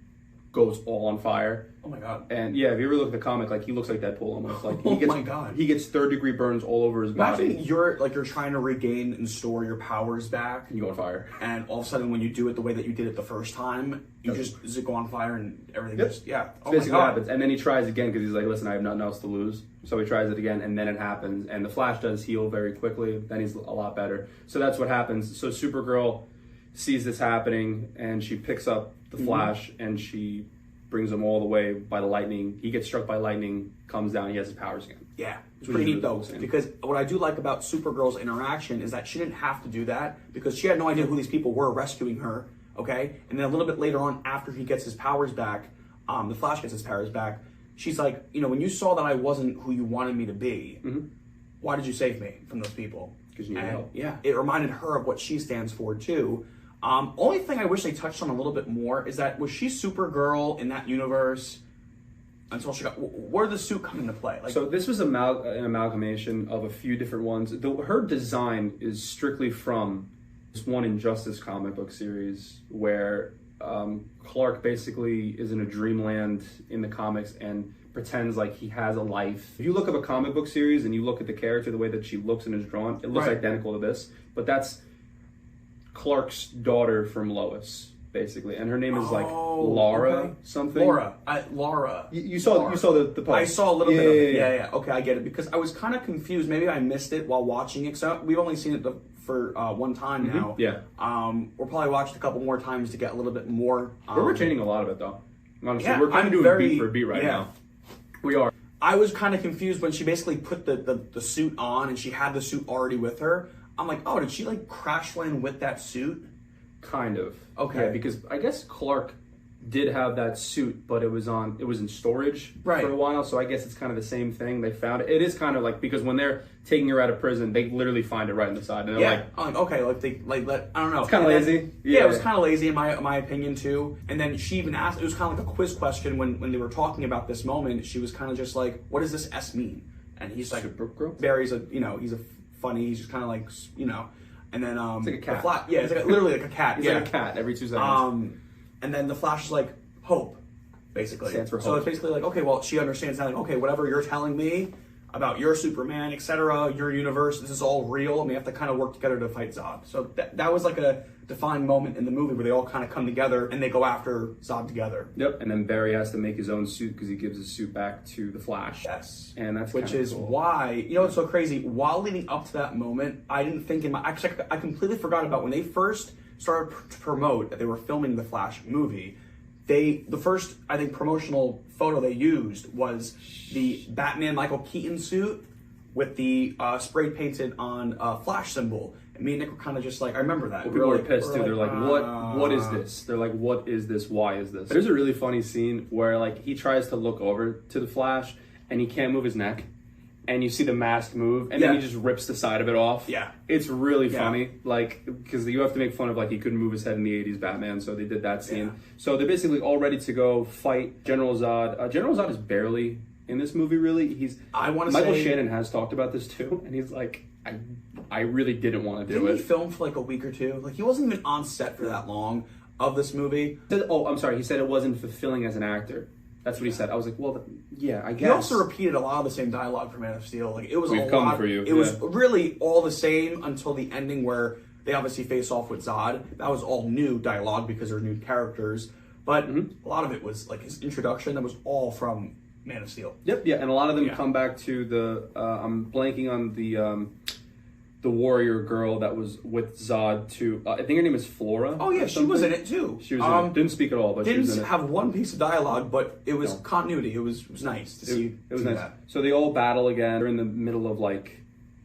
goes all on fire. Oh my god! And if you ever look at the comic, he looks like Deadpool almost. He gets third-degree burns all over his body. Imagine you're trying to regain and store your powers back, and you go on fire, and all of a sudden when you do it the way that you did it the first time, you just go on fire and everything just Oh basically what happens. And then he tries again because he's like, listen, I have nothing else to lose. So he tries it again, and then it happens. And the Flash does heal very quickly. Then he's a lot better. So that's what happens. So Supergirl sees this happening, and she picks up the Flash, and she brings him all the way by the lightning. He gets struck by lightning, comes down, he has his powers again. Yeah. It's pretty neat though, because what I do like about Supergirl's interaction is that she didn't have to do that because she had no idea who these people were rescuing her. Okay, and then a little bit later on, after he gets his powers back, the Flash gets his powers back. She's like, you know, when you saw that I wasn't who you wanted me to be, why did you save me from those people? Because you need help. Yeah, it reminded her of what she stands for too. Only thing I wish they touched on a little bit more is that was she Supergirl in that universe until she got? Where did the suit come into play? Like, so this was an amalgamation of a few different ones. Her design is strictly from this one Injustice comic book series where Clark basically is in a dreamland in the comics and pretends like he has a life. If you look up a comic book series and you look at the character, the way that she looks and is drawn, it looks identical to this. But that's Clark's daughter from Lois, basically, and her name is like Laura something. Laura. You saw the post. I saw a little bit of it. Yeah. Okay, I get it because I was kind of confused. Maybe I missed it while watching it. So we've only seen it for one time now. Yeah. We'll probably watch it a couple more times to get a little bit more. We're retaining a lot of it though. Honestly, yeah, we're kind of doing beat for beat right now. We are. I was kind of confused when she basically put the suit on and she had the suit already with her. I'm like, oh, did she like crash land with that suit? Kind of. Okay. Yeah, because I guess Clark did have that suit, but it was in storage for a while, so I guess it's kind of the same thing. They found it. It is kind of like, because when they're taking her out of prison, they literally find it right in the side. And they're like, okay, like they let I don't know. It's kind of lazy. Yeah, it was kind of lazy in my opinion too. And then she even asked, it was kind of like a quiz question when they were talking about this moment. She was kind of just like, what does this S mean? And he's like, Supergirl? Barry's he's a funny, he's just kind of like, and then it's like a cat. It's like literally like a cat. He's like a cat every 2 seconds. And then the Flash is like, hope, basically. Stands for hope. So it's basically like, okay, well, she understands that, like, okay, whatever you're telling me about your Superman, etc., your universe, this is all real, and we have to kind of work together to fight Zod. So that was like a defined moment in the movie where they all kind of come together and they go after Zod together. Yep, and then Barry has to make his own suit because he gives his suit back to the Flash. Yes. And that's which is cool. why, you know what's so crazy? While leading up to that moment, I didn't think I completely forgot about when they first started to promote that they were filming the Flash movie. The first, I think, promotional photo they used was the Batman Micheal Keaton suit with the spray painted on Flash symbol. And me and Nick were kind of just like, I remember that. Well, people were pissed too. They're like, what is this? They're like, what is this? Why is this? There's a really funny scene where like he tries to look over to the Flash and he can't move his neck. And you see the mask move, and then he just rips the side of it off. Yeah. It's really funny, like, because you have to make fun of, like, he couldn't move his head in the 80s Batman, so they did that scene. Yeah. So they're basically all ready to go fight General Zod. General Zod is barely in this movie, really. Michael Shannon has talked about this, too, and he's like, I really didn't want to do it. Didn't he film for, like, a week or two? Like, he wasn't even on set for that long of this movie. I'm sorry, he said it wasn't fulfilling as an actor. That's what he said. I was like, well, yeah, I guess. He also repeated a lot of the same dialogue for Man of Steel. Like, it was We've come for you. It was really all the same until the ending where they obviously face off with Zod. That was all new dialogue because they're new characters. But a lot of it was, like, his introduction. That was all from Man of Steel. Yep, yeah. And a lot of them come back to the... I'm blanking on the warrior girl that was with Zod too. I think her name is Flora. Oh yeah, she was in it too. She was in it. Didn't speak at all, but she was in it. Didn't have one piece of dialogue, but it was continuity. It was nice to see. It was nice. That. So they all battle again. They're in the middle of like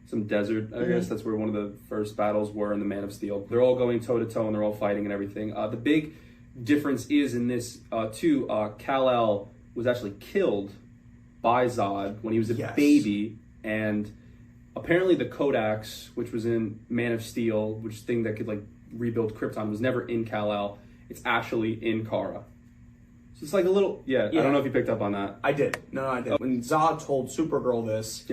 some desert. I guess that's where one of the first battles were in the Man of Steel. They're all going toe to toe and they're all fighting and everything. The big difference is in this too. Kal-El was actually killed by Zod when he was a baby, and apparently the Codex, which was in Man of Steel, which thing that could like rebuild Krypton, was never in Kal-El. It's actually in Kara. So it's like a little, I don't know if you picked up on that. I did. No, I did. When Zod told Supergirl this,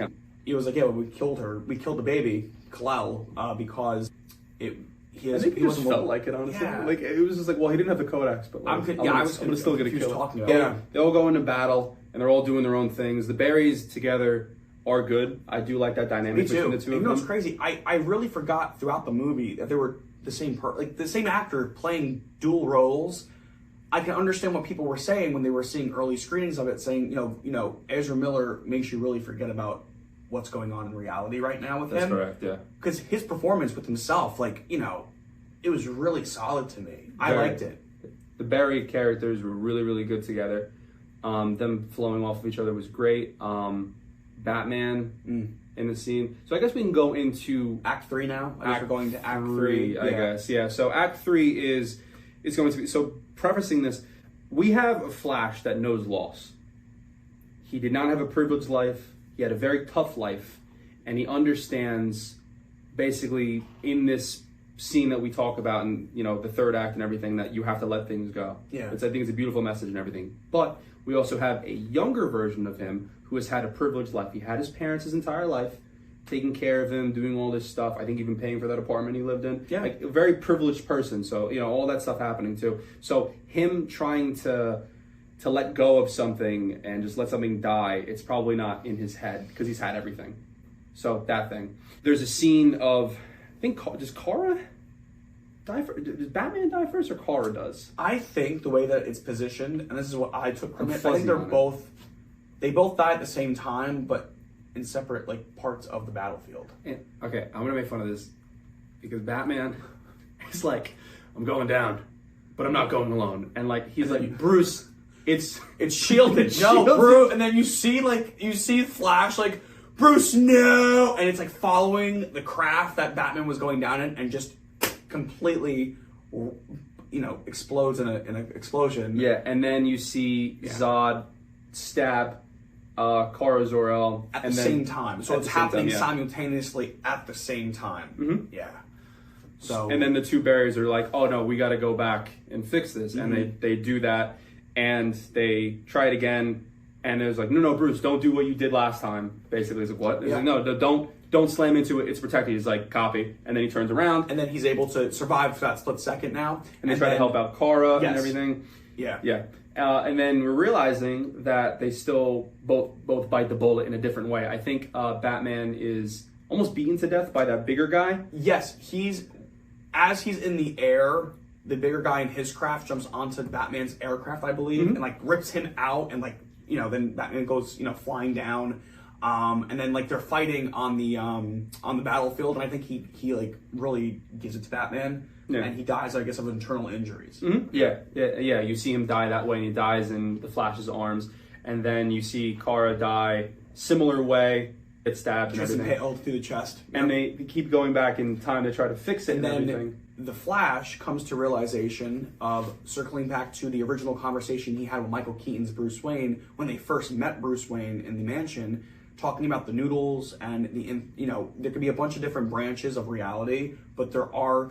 he was like, we killed her. We killed the baby, Kal-El, because he just felt like it, honestly. Yeah. Like, it was just like, well, he didn't have the Codex, but like, I'm still going to kill him. Yeah. They all go into battle, and they're all doing their own things. The Barrys together are good. I do like that dynamic between the two of them. You know what's crazy? I really forgot throughout the movie that they were the same the same actor playing dual roles. I can understand what people were saying when they were seeing early screenings of it, saying, you know, Ezra Miller makes you really forget about what's going on in reality right now with him. That's correct, yeah. Because his performance with himself, like, you know, it was really solid to me. I liked it. The Barry characters were really, really good together. Them flowing off of each other was great. Batman in the scene. So I guess we can go into Act 3 now. I guess we're going to Act 3. I guess, yeah. So Act 3 is going to be, so prefacing this, we have a Flash that knows loss. He did not have a privileged life. He had a very tough life, and he understands basically in this scene that we talk about in, you know, the third act and everything, that you have to let things go. Yeah. I think it's a beautiful message and everything. But we also have a younger version of him who has had a privileged life. He had his parents his entire life, taking care of him, doing all this stuff. I think even paying for that apartment he lived in. Yeah. Like a very privileged person. So, you know, all that stuff happening too. So him trying to let go of something and just let something die, it's probably not in his head because he's had everything. So that thing. There's a scene of, I think, does Kara die first? Does Batman die first or Kara does? I think the way that it's positioned, and this is what I took from it, I think they both die at the same time, but in separate like parts of the battlefield. And, okay, I'm gonna make fun of this because Batman is like, I'm going down, but I'm not going alone. And like he's like, Bruce, it's shielded. No, Bruce, and then you see Flash like, Bruce, no, and it's like following the craft that Batman was going down in, and just completely, you know, explodes in an explosion. Yeah, and then you see Zod stab Kara Zor-El at the same time. So it's happening simultaneously at the same time. Mm-hmm. Yeah. So and then the two Barrys are like, oh no, we got to go back and fix this, and they do that, and they try it again, and it's like, no, Bruce, don't do what you did last time. Basically, it's like, what? It's like, no, don't slam into it. It's protected. He's like, copy, and then he turns around, and then he's able to survive for that split second now, and they try to help out Kara and everything. Yeah. And then we're realizing that they still both bite the bullet in a different way. I think Batman is almost beaten to death by that bigger guy. Yes, as he's in the air, the bigger guy in his craft jumps onto Batman's aircraft, I believe, and like rips him out, and like, you know, then Batman goes, you know, flying down. And then like they're fighting on the battlefield, and I think he like really gives it to Batman, and he dies, I guess, of internal injuries. Mm-hmm. Yeah. You see him die that way, and he dies in the Flash's arms, and then you see Kara die similar way, get stabbed and everything, impaled through the chest, and they keep going back in time to try to fix it and then everything. The Flash comes to realization of circling back to the original conversation he had with Micheal Keaton's Bruce Wayne when they first met Bruce Wayne in the mansion, talking about the noodles and there could be a bunch of different branches of reality, but there are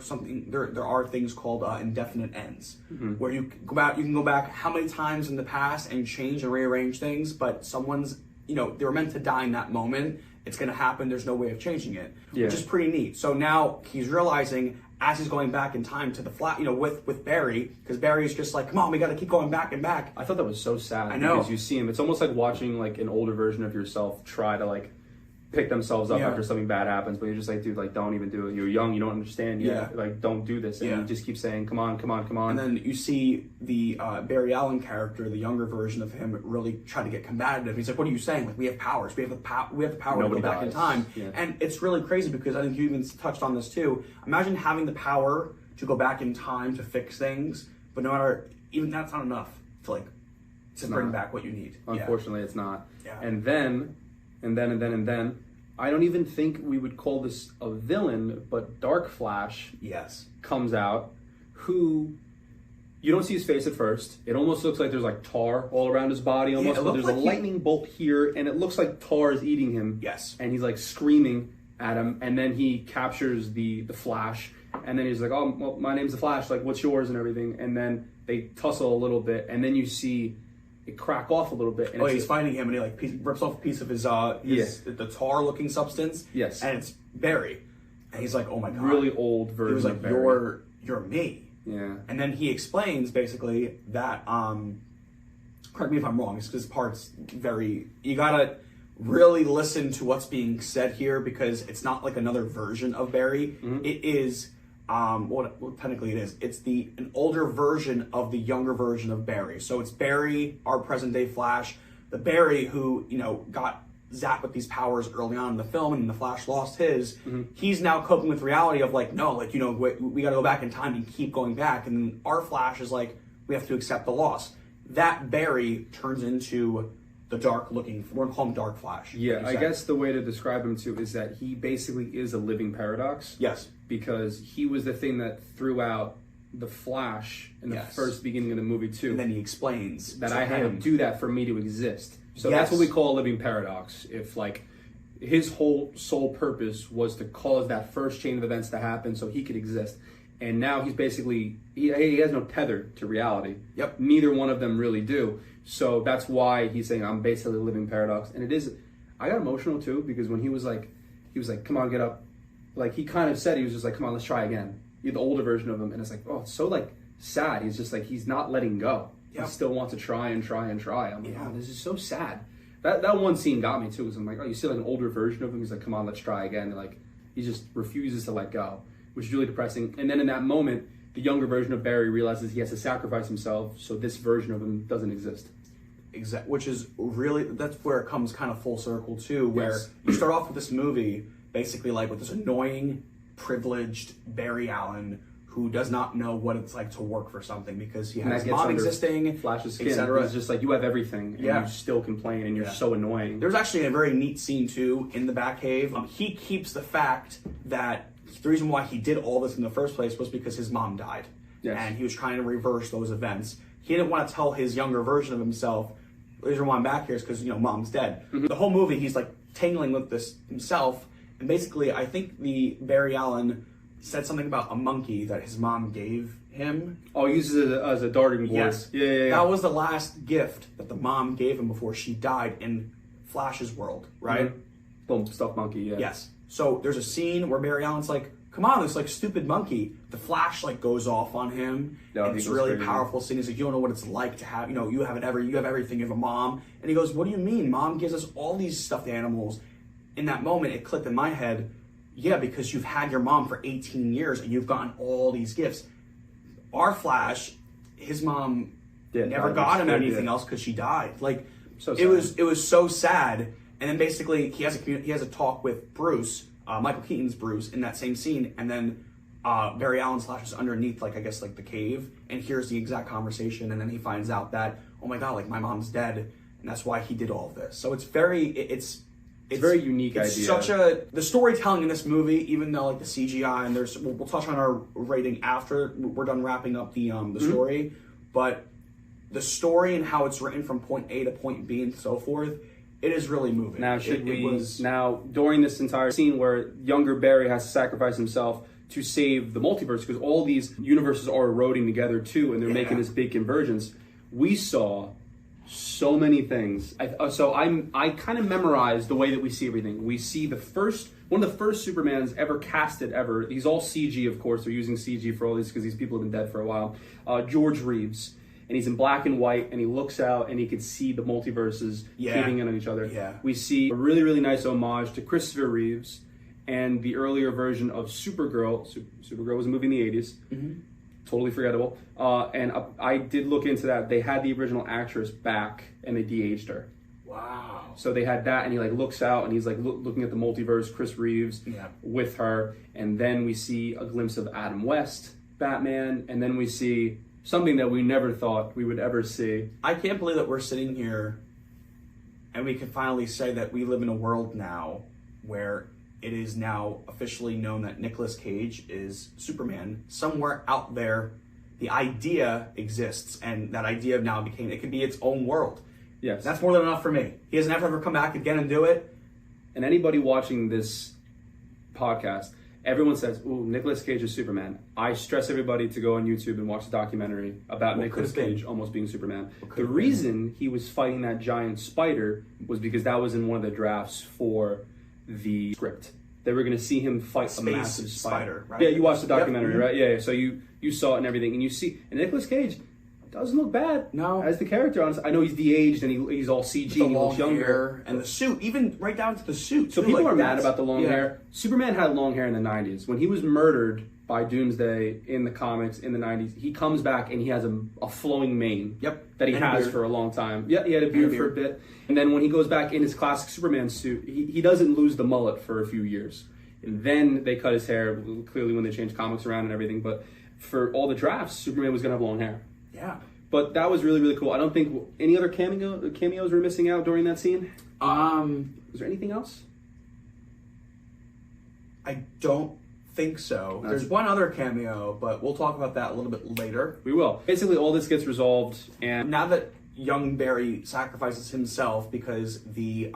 things called indefinite ends, where you can go back how many times in the past and change and rearrange things, but someone's, you know, they were meant to die in that moment. It's going to happen. There's no way of changing it, which is pretty neat. So now he's realizing, as he's going back in time to the flat, you know, with Barry, because Barry's just like, come on, we got to keep going back and back. I thought that was so sad. I know. Because you see him. It's almost like watching like an older version of yourself try to like pick themselves up after something bad happens, but you're just like, dude, like, don't even do it. You're young, you don't understand yet. Like, don't do this. And you just keep saying, come on. And then you see the Barry Allen character, the younger version of him, really try to get combative. He's like, what are you saying? Like, we have powers. We have the power to go back in time. Yeah. And it's really crazy because I think you even touched on this too. Imagine having the power to go back in time to fix things, but no matter, even that's not enough to bring back what you need. Unfortunately, it's not. Yeah. And then, I don't even think we would call this a villain, but Dark Flash comes out, who you don't see his face at first. It almost looks like there's like tar all around his body almost, but there's a lightning bolt here, and it looks like tar is eating him. Yes. And he's like screaming at him, and then he captures the Flash, and then he's like, oh, well, my name's the Flash, like, what's yours and everything, and then they tussle a little bit, and then you see it crack off a little bit. And he's finding him, and he like rips off a piece of his the tar-looking substance. Yes. And it's Barry, and he's like, oh my god, really old version. He was like, of Barry. you're me. Yeah. And then he explains basically that correct me if I'm wrong, this part's you gotta really listen to what's being said here, because it's not like another version of Barry. It is technically it is. It's an older version of the younger version of Barry. So it's Barry, our present day Flash, the Barry who, you know, got zapped with these powers early on in the film, and the Flash lost his. He's now coping with reality of like, no, like, you know, we got to go back in time and keep going back. And our Flash is like, we have to accept the loss. That Barry turns into the dark looking, we're gonna call him Dark Flash. Yeah, like I you said. guess the way to describe him too is that he basically is a living paradox. Yes. Because he was the thing that threw out the Flash in the first beginning of the movie too. And then he explains that I had to do that for me to exist. So Yes. that's what we call a living paradox. If like his whole sole purpose was to cause that first chain of events to happen so he could exist. And now he's basically, he has no tether to reality. Yep. Neither one of them really do. So that's why he's saying I'm basically a living paradox. And it is, I got emotional too, because when he was like, come on, get up. Like he kind of said, he was just like, come on, let's try again. The older version of him. And it's like, oh, it's so like sad. He's just like, he's not letting go. Yep. He still wants to try and try and try. I'm like, oh, this is so sad. That one scene got me too, because I'm like, oh, you see like an older version of him. He's like, come on, let's try again. And like, he just refuses to let go, which is really depressing. And then in that moment, the younger version of Barry realizes he has to sacrifice himself, so this version of him doesn't exist. Exactly, which is really, that's where it comes kind of full circle too, where Yes. you start off with this movie basically like with this annoying, privileged Barry Allen who does not know what it's like to work for something because he And has that gets mom under existing, Flash's skin. etc. It's just like, you have everything, and you still complain, and you're so annoying. There's actually a very neat scene too in the Batcave. He keeps the fact that the reason why he did all this in the first place was because his mom died. Yes. And he was trying to reverse those events. He didn't want to tell his younger version of himself, the reason why I'm back here is because, mom's dead. Mm-hmm. The whole movie, he's like tangling with this himself. And basically, I think the Barry Allen said something about a monkey that his mom gave him. Oh, he uses it as a darting board. Yes. Yeah. That was the last gift that the mom gave him before she died in Flash's world, right? Mm-hmm. Boom, stuffed monkey, yeah. Yes. So there's a scene where Barry Allen's like, come on, this like stupid monkey. The Flash like goes off on him. No, and it's a really powerful scene. He's like, you don't know what it's like to have, you have everything, you have a mom. And he goes, what do you mean? Mom gives us all these stuffed animals. In that moment, it clicked in my head, yeah, because you've had your mom for 18 years and you've gotten all these gifts. Our Flash, his mom never got him anything else because she died. Like, So it was so sad. And then basically he has a talk with Bruce, Micheal Keaton's Bruce, in that same scene, and then Barry Allen slashes underneath, like I guess like the cave, and hears the exact conversation, and then he finds out that, oh my god, like my mom's dead, and that's why he did all of this. So it's it's very unique idea. Such the storytelling in this movie, even though like the CGI and we'll touch on our rating after we're done wrapping up the story, but the story and how it's written from point A to point B and so forth. It is really moving. Now, now during this entire scene where younger Barry has to sacrifice himself to save the multiverse, because all these universes are eroding together too, and they're making this big convergence, we saw so many things. I kind of memorized the way that we see everything. We see one of the first Supermans ever casted ever. He's all CG, of course. They're using CG for all these because these people have been dead for a while. George Reeves. And he's in black and white, and he looks out, and he can see the multiverses caving in on each other. Yeah. We see a really, really nice homage to Christopher Reeves and the earlier version of Supergirl. Supergirl was a movie in the 80s. Mm-hmm. Totally forgettable. And I did look into that. They had the original actress back, and they de-aged her. Wow. So they had that, and he like looks out, and he's like looking at the multiverse, Chris Reeves with her. And then we see a glimpse of Adam West, Batman, and then we see something that we never thought we would ever see. I can't believe that we're sitting here and we can finally say that we live in a world now where it is now officially known that Nicolas Cage is Superman. Somewhere out there, the idea exists, and that idea now it could be its own world. Yes. That's more than enough for me. He doesn't have to ever come back again and do it. And anybody watching this podcast, everyone says, ooh, Nicolas Cage is Superman. I stress everybody to go on YouTube and watch the documentary about Nicolas Cage almost being Superman. The reason he was fighting that giant spider was because that was in one of the drafts for the script. They were going to see him fight a massive spider. Right? Yeah, you watched the documentary, right? Yeah. So you saw it and everything. And you see, and Nicolas Cage doesn't look bad as the character. Honestly, I know he's de-aged and he's all CG. The he looks younger. hair and the suit, even right down to the suit. So people are mad about the long hair. Superman had long hair in the 90s. When he was murdered by Doomsday in the comics in the 90s, he comes back and he has a flowing mane that he has for a long time. Yeah, he had a beard for a bit. And then when he goes back in his classic Superman suit, he doesn't lose the mullet for a few years. And then they cut his hair, clearly when they changed comics around and everything. But for all the drafts, Superman was going to have long hair. Yeah. But that was really, really cool. I don't think any other cameos were missing out during that scene. Was there anything else? I don't think so. There's one other cameo, but we'll talk about that a little bit later. We will. Basically, all this gets resolved, and now that young Barry sacrifices himself because the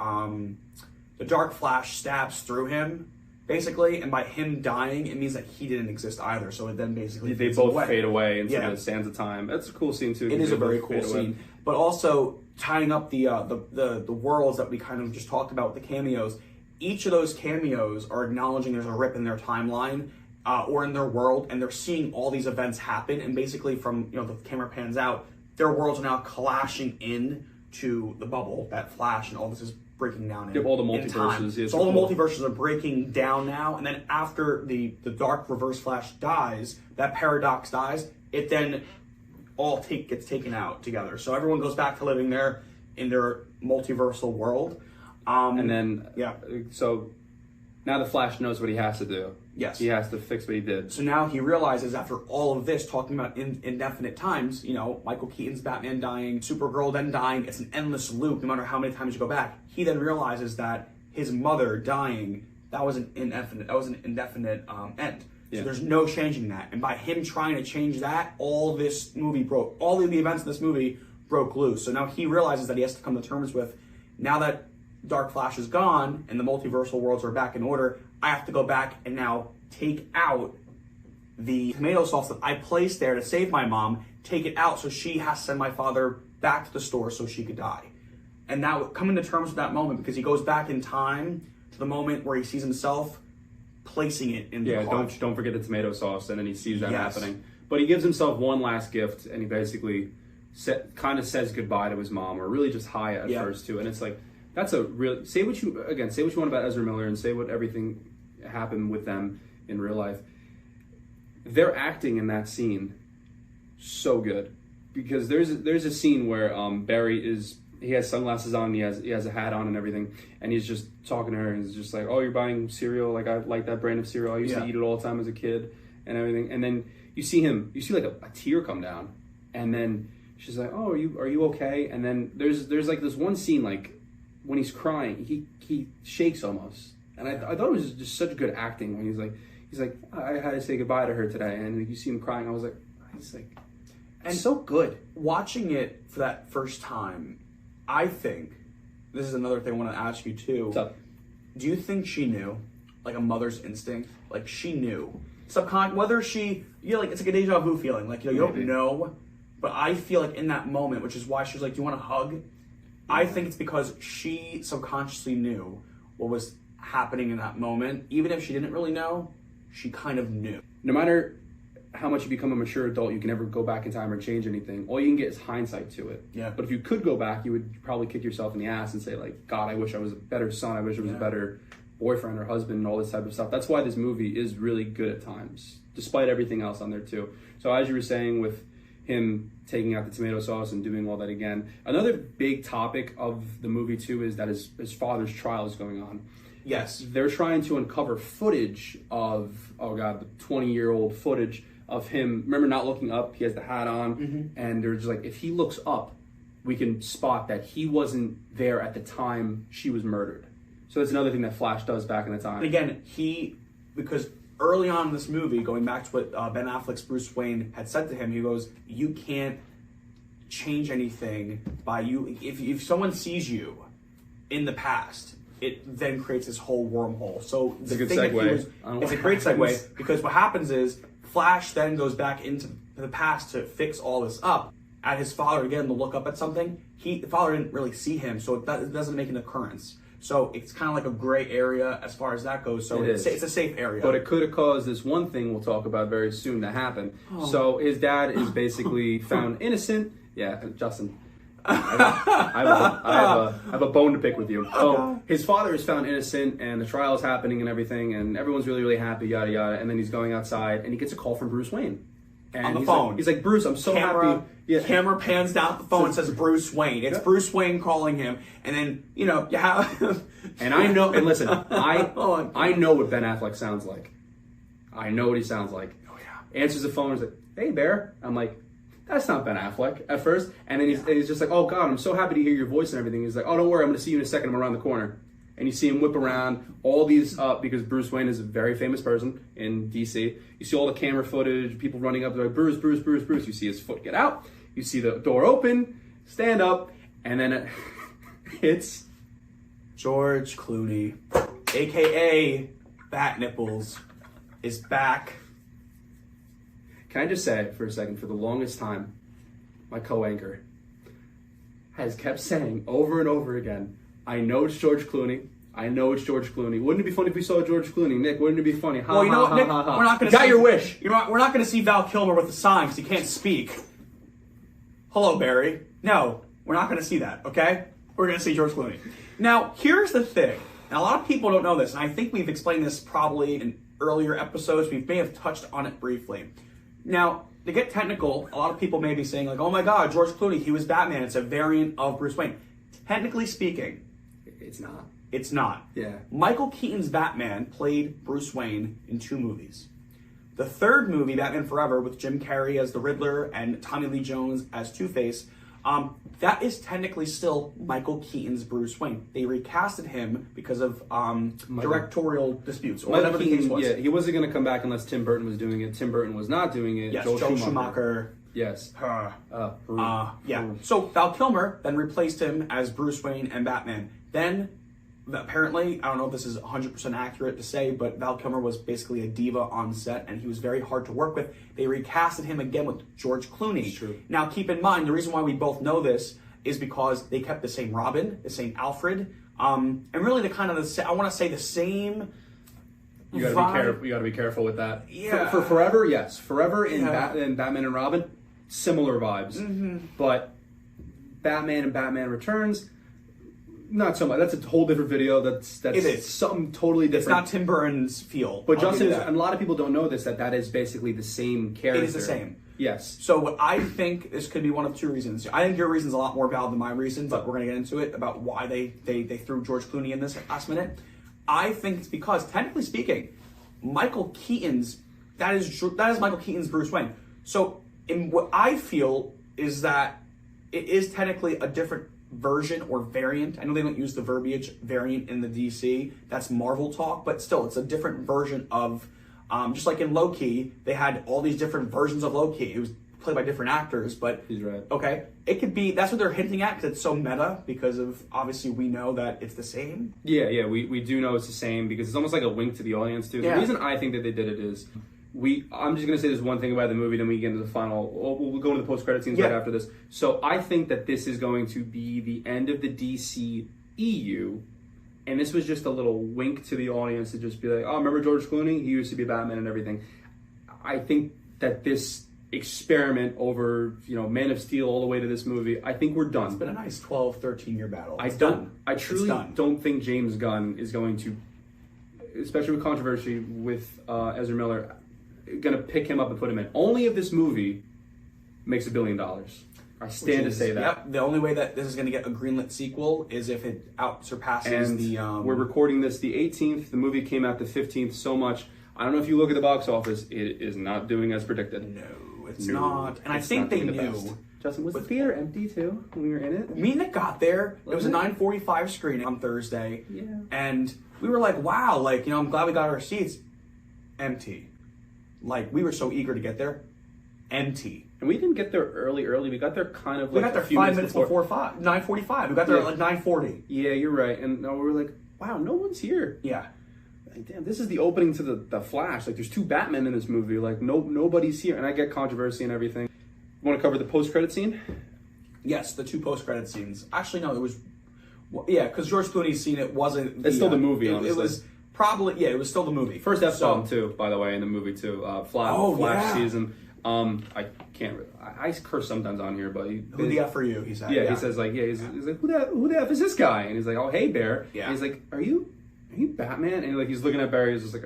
Dark Flash stabs through him, basically, and by him dying, it means that he didn't exist either. So it then basically they both fade away into the sands of time. That's a cool scene too. It is a very cool scene, but also tying up the worlds that we kind of just talked about with the cameos. Each of those cameos are acknowledging there's a rip in their timeline or in their world, and they're seeing all these events happen. And basically, from the camera pans out, their worlds are now clashing in to the bubble that Flash and all this is breaking down in. All the multiverses. So all the multiverses are breaking down now, and then after the dark Reverse Flash dies, that paradox dies. It then all gets taken out together. So everyone goes back to living in their multiversal world. And then, so now the Flash knows what he has to do. Yes. He has to fix what he did. So now he realizes after all of this, talking about indefinite times, Michael Keaton's Batman dying, Supergirl then dying, it's an endless loop no matter how many times you go back. He then realizes that his mother dying, that was an indefinite end. So there's no changing that. And by him trying to change that, all of the events in this movie broke loose. So now he realizes that he has to come to terms with, now that Dark Flash is gone and the multiversal worlds are back in order, I have to go back and now take out the tomato sauce that I placed there to save my mom, take it out so she has to send my father back to the store so she could die. And now coming to terms with that moment, because he goes back in time to the moment where he sees himself placing it in the car. Don't forget the tomato sauce, and then he sees that happening. But he gives himself one last gift, and he basically kind of says goodbye to his mom, or really just hi at first too. And it's like, that's a real, say what you want about Ezra Miller and say what everything happened with them in real life. They're acting in that scene so good, because there's a scene where Barry he has sunglasses on, he has a hat on and everything, and he's just talking to her, and he's just like, oh, you're buying cereal, like I like that brand of cereal, I used to eat it all the time as a kid and everything. And then you see like a tear come down, and then she's like, oh, are you okay? And then there's like this one scene, like when he's crying, he shakes almost, and I thought it was just such good acting when he's like, I had to say goodbye to her today, and you see him crying. I was like, and so good. Watching it for that first time, I think this is another thing I want to ask you too. Do you think she knew, like a mother's instinct, like she knew, whether she, it's like a deja vu feeling, like you don't know, but I feel like in that moment, which is why she was like, do you want a hug? I think it's because she subconsciously knew what was happening in that moment. Even if she didn't really know, she kind of knew. No matter how much you become a mature adult, you can never go back in time or change anything. All you can get is hindsight to it. Yeah. But if you could go back, you would probably kick yourself in the ass and say, like, God, I wish I was a better son. I wish I was a better boyfriend or husband and all this type of stuff. That's why this movie is really good at times, despite everything else on there too. So as you were saying with him taking out the tomato sauce and doing all that again, another big topic of the movie too is that his father's trial is going on. Yes. They're trying to uncover footage of, the 20-year-old footage of him. Remember not looking up? He has the hat on, and they're just like, if he looks up, we can spot that he wasn't there at the time she was murdered. So that's another thing that Flash does back in the time. And again, because early on in this movie, going back to what Ben Affleck's Bruce Wayne had said to him, he goes, you can't change anything by you. If someone sees you in the past, it then creates this whole wormhole. So it's a good segue. It's a great segue, because what happens is Flash then goes back into the past to fix all this up. At his father again to look up at something. The father didn't really see him, so it doesn't make an occurrence. So it's kind of like a gray area as far as that goes. So it's a safe area. But it could have caused this one thing we'll talk about very soon to happen. Oh. So his dad is basically found innocent. Yeah, Justin. I have a bone to pick with you. So his father is found innocent, and the trial is happening and everything, and everyone's really, really happy, yada yada. And then he's going outside, and he gets a call from Bruce Wayne. And on the phone. He's like, Bruce, I'm so happy. Yeah. Camera pans down the phone and says Bruce Wayne. It's Bruce Wayne calling him, and then you have. And I know, and listen, I know what Ben Affleck sounds like. I know what he sounds like. Oh yeah. Answers the phone and is like, hey Bear. I'm like, that's not Ben Affleck at first. And then he's just like, oh God, I'm so happy to hear your voice and everything. He's like, oh, don't worry, I'm going to see you in a second. I'm around the corner. And you see him whip around all these because Bruce Wayne is a very famous person in DC. You see all the camera footage, people running up, they're like, Bruce, Bruce, Bruce, Bruce. You see his foot get out. You see the door open, stand up, and then it's George Clooney, a.k.a. Bat Nipples, is back. Can I just say for a second, for the longest time, my co-anchor has kept saying over and over again, I know it's George Clooney. I know it's George Clooney. Wouldn't it be funny if we saw George Clooney? Nick, wouldn't it be funny? Well, you know what, Nick? We're not going to got your wish. You know what? We're not going to see Val Kilmer with a sign because he can't speak. Hello, Barry. No, we're not going to see that, okay? We're going to see George Clooney. Now, here's the thing. Now, a lot of people don't know this, and I think we've explained this probably in earlier episodes. We may have touched on it briefly. Now, to get technical, a lot of people may be saying, like, oh my God, George Clooney, he was Batman. It's a variant of Bruce Wayne. Technically speaking, it's not. It's not. Yeah. Michael Keaton's Batman played Bruce Wayne in 2 movies. The third movie, Batman Forever, with Jim Carrey as the Riddler and Tommy Lee Jones as Two-Face, that is technically still Michael Keaton's Bruce Wayne. They recasted him because of directorial disputes or whatever the case was. Yeah, he wasn't going to come back unless Tim Burton was doing it. Tim Burton was not doing it. Yes, Joel Schumacher. Yes. Yeah. So Val Kilmer then replaced him as Bruce Wayne and Batman. Then, apparently, I don't know if this is 100% accurate to say, but Val Kilmer was basically a diva on set, and he was very hard to work with. They recasted him again with George Clooney. True. Now, keep in mind, the reason why we both know this is because they kept the same Robin, the same Alfred, and really the kind of I want to say the same. You gotta be careful. You gotta be careful with that. Yeah. For Forever, yes. Forever in Batman and Robin, similar vibes. Mm-hmm. But Batman and Batman Returns, not so much. That's a whole different video. That's it is something totally different. It's not Tim Burton's feel. But Justin, and a lot of people don't know this, that is basically the same character. It is the same. Yes. So what I think this could be one of 2 reasons. I think your reason's a lot more valid than my reason, but we're going to get into it about why they threw George Clooney in this at last minute. I think it's because, technically speaking, Michael Keaton's that is Michael Keaton's Bruce Wayne. So in what I feel is that it is technically a different version or variant. I know they don't use the verbiage variant in the DC. That's Marvel talk, but still, it's a different version of. Just like in Loki, they had all these different versions of Loki. It was played by different actors, but he's right. Okay, it could be that's what they're hinting at because it's so meta. Because of obviously we know that it's the same. Yeah, we do know it's the same because it's almost like a wink to the audience too. The reason I think that they did it is I'm just gonna say this one thing about the movie, then we get into the final. We'll go into the post-credit scenes right after this. So I think that this is going to be the end of the DC EU. And this was just a little wink to the audience to just be like, oh, remember George Clooney? He used to be Batman and everything. I think that this experiment over, Man of Steel all the way to this movie, I think we're done. It's been a nice 12, 13-year battle. I truly don't think James Gunn is going to, especially with controversy with Ezra Miller, going to pick him up and put him in. Only if this movie makes $1 billion. I stand to say that. Yep. The only way that this is going to get a greenlit sequel is if it surpasses the. We're recording this the 18th. The movie came out the 15th. So much. I don't know if you look at the box office. It is not doing as predicted. No, it's not. And I think they knew. Justin, was the theater empty too when we were in it? Me and Nick got there. It was a 9:45 screening on Thursday. Yeah. And we were like, wow, I'm glad we got our seats. Empty. We were so eager to get there. Empty. And we didn't get there early. We got there kind of we got there 5 minutes before 9:45. We got there at 9:40. Yeah, you're right. And we were like, wow, no one's here. Yeah. Damn, this is the opening to the Flash. There's 2 Batmen in this movie. Nobody's here. And I get controversy and everything. You want to cover the post-credit scene? Yes, the 2 post-credit scenes. Actually, no, it was... Yeah, because George Clooney's scene, it wasn't... It's still the movie, honestly. It was probably... Yeah, it was still the movie. First F-bomb, too, by the way, in the movie, too. Flash season. I can't. I curse sometimes on here, but who the F are you? He said. Yeah, he says he's like, who the F is this guy? And he's like, oh, hey, Bear. Yeah. And he's like, are you Batman? And he's looking at Barry. He's just like,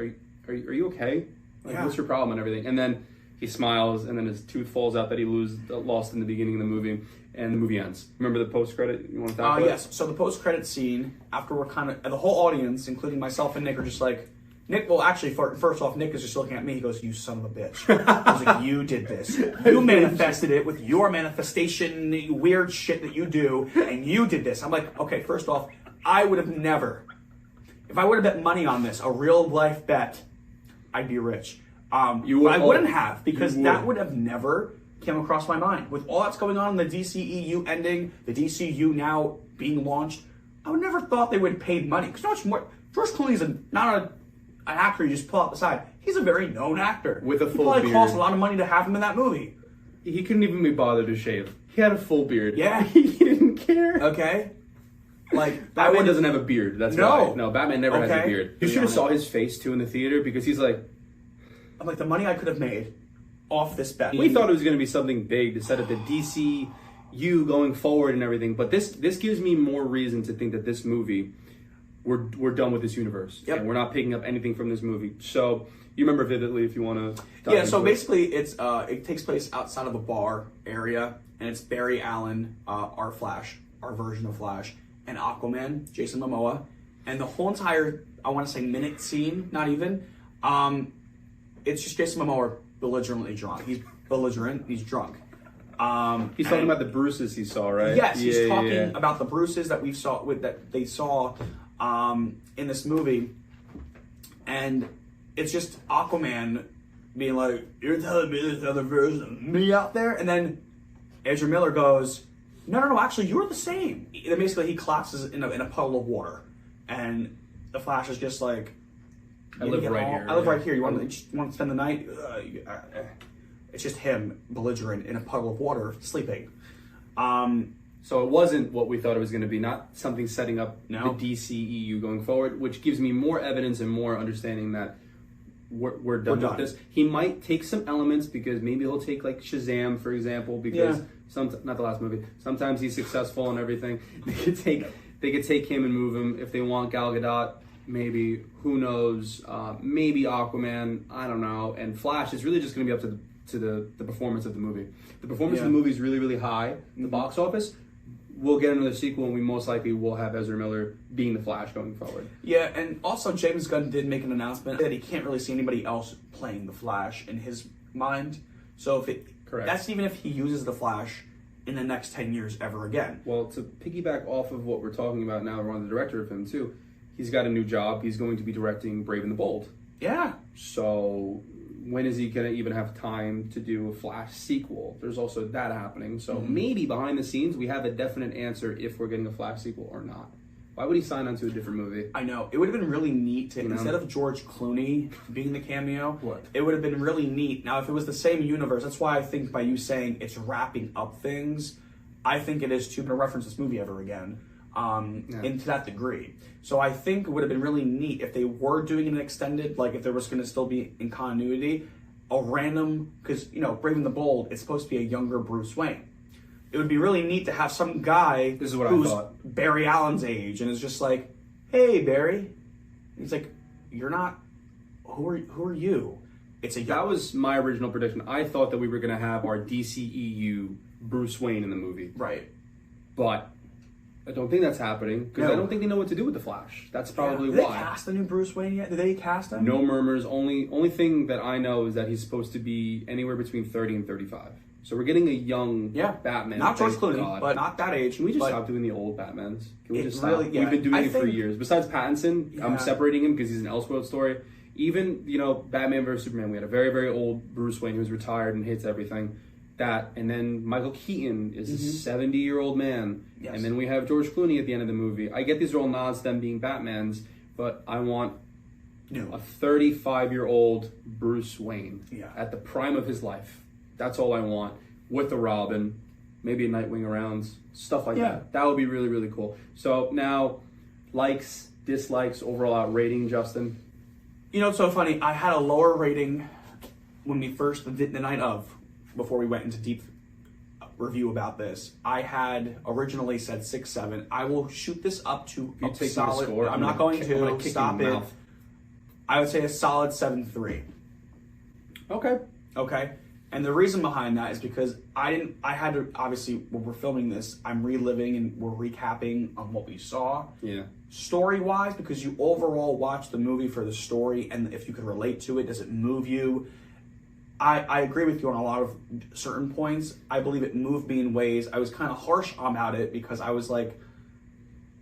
are you okay? What's your problem and everything? And then he smiles, and then his tooth falls out that he lost in the beginning of the movie, and the movie ends. Remember the post credit? You want to talk about? Yes. So the post credit scene, after we're kind of the whole audience, including myself and Nick, are just like, Nick, well, actually, first off, Nick is just looking at me. He goes, "You son of a bitch." I was like, "You did this. You manifested it with your manifestation weird shit that you do, and you did this." I'm like, okay, first off, I would have never, if I would have bet money on this, a real life bet, I'd be rich. You would, but I wouldn't have, because that would have never came across my mind. With all that's going on in the DCEU ending, the DCU now being launched, I would never thought they would have paid money. Because much more, George Clooney's not an actor you just pull out the side. He's a very known actor. With a full probably beard. cost a lot of money to have him in that movie. He couldn't even be bothered to shave. He had a full beard. Yeah. He didn't care. Okay. Like, Batman doesn't have a beard. That's why. No, Batman never has a beard. You should have honest. saw his face too in the theater because he's like, I'm like, the money I could have made off this bet. we thought it was going to be something big to set up the DCU going forward and everything, but this gives me more reason to think that this movie, we're done with this universe. Yep. And we're not picking up anything from this movie. So you remember vividly if you want to. Yeah. So basically, it takes place outside of a bar area, and it's Barry Allen, our Flash, our version of Flash, and Aquaman, Jason Momoa, and the whole entire, I want to say, minute scene, not even. It's just Jason Momoa belligerently drunk. He's belligerent. He's drunk. He's talking about the bruises he saw, right? Yes, he's talking about the bruises that they saw in this movie, and it's just Aquaman being like, "You're telling me there's another version of me out there?" And then Ezra Miller goes, "No, actually, you're the same." And basically, he collapses in a puddle of water, and the Flash is just like, I live right here. I live right here. You want to spend the night? It's just him belligerent in a puddle of water, sleeping. So it wasn't what we thought it was going to be. Not something setting up the DCEU going forward, which gives me more evidence and more understanding that we're done with this. He might take some elements because maybe he'll take like Shazam, for example, because not the last movie. Sometimes he's successful and everything. They could take him and move him if they want. Gal Gadot. Maybe, who knows, maybe Aquaman, I don't know, and Flash is really just going to be up to the performance of the movie. The performance of the movie is really, really high in the box office. We'll get another sequel, and we most likely will have Ezra Miller being the Flash going forward. Yeah, and also James Gunn did make an announcement that he can't really see anybody else playing the Flash in his mind. So that's even if he uses the Flash in the next 10 years ever again. Well, to piggyback off of what we're talking about now, we're on the director of him, too. He's got a new job. He's going to be directing Brave and the Bold. Yeah. So when is he going to even have time to do a Flash sequel? There's also that happening. So maybe behind the scenes, we have a definite answer if we're getting a Flash sequel or not. Why would he sign on to a different movie? I know. It would have been really neat to, instead of George Clooney being the cameo, it would have been really neat. Now, if it was the same universe, that's why I think by you saying it's wrapping up things, I think it is to reference this movie ever again. Into that degree. So I think it would have been really neat if they were doing an extended, like if there was going to still be in continuity, a random, because, Brave and the Bold, it's supposed to be a younger Bruce Wayne. It would be really neat to have some guy who's Barry Allen's age and is just like, "Hey, Barry." And he's like, "You're not, who are you?" That was my original prediction. I thought that we were going to have our DCEU Bruce Wayne in the movie. Right. But I don't think that's happening because I don't think they know what to do with the Flash. That's probably why. Did they cast the new Bruce Wayne yet? Did they cast him? No murmurs. Only thing that I know is that he's supposed to be anywhere between 30 and 35. So we're getting a young Batman. Not George Clooney, but not that age. Can we just stop doing the old Batmans? Can we just stop? Really, We've been doing it for years. Besides Pattinson, I'm separating him because he's an Elseworld story. Even, Batman vs. Superman, we had a very, very old Bruce Wayne who's retired and hates everything. That, and then Micheal Keaton is a 70-year-old man. Yes. And then we have George Clooney at the end of the movie. I get these are all nods to them being Batmans, but I want a 35-year-old Bruce Wayne at the prime of his life. That's all I want. With the Robin, maybe a Nightwing around, stuff like that. That would be really, really cool. So now, likes, dislikes, overall out rating, Justin? It's so funny. I had a lower rating when we first, the night of, before we went into deep review about this. I had originally said 6-7. I will shoot this up to a solid. I'm not going to stop it. I would say a solid 7-3. Okay. And the reason behind that is because I had to, obviously, when we're filming this, I'm reliving and we're recapping on what we saw. Yeah. Story-wise, because you overall watch the movie for the story, and if you can relate to it, does it move you? I agree with you on a lot of certain points. I believe it moved me in ways. I was kind of harsh about it because I was like,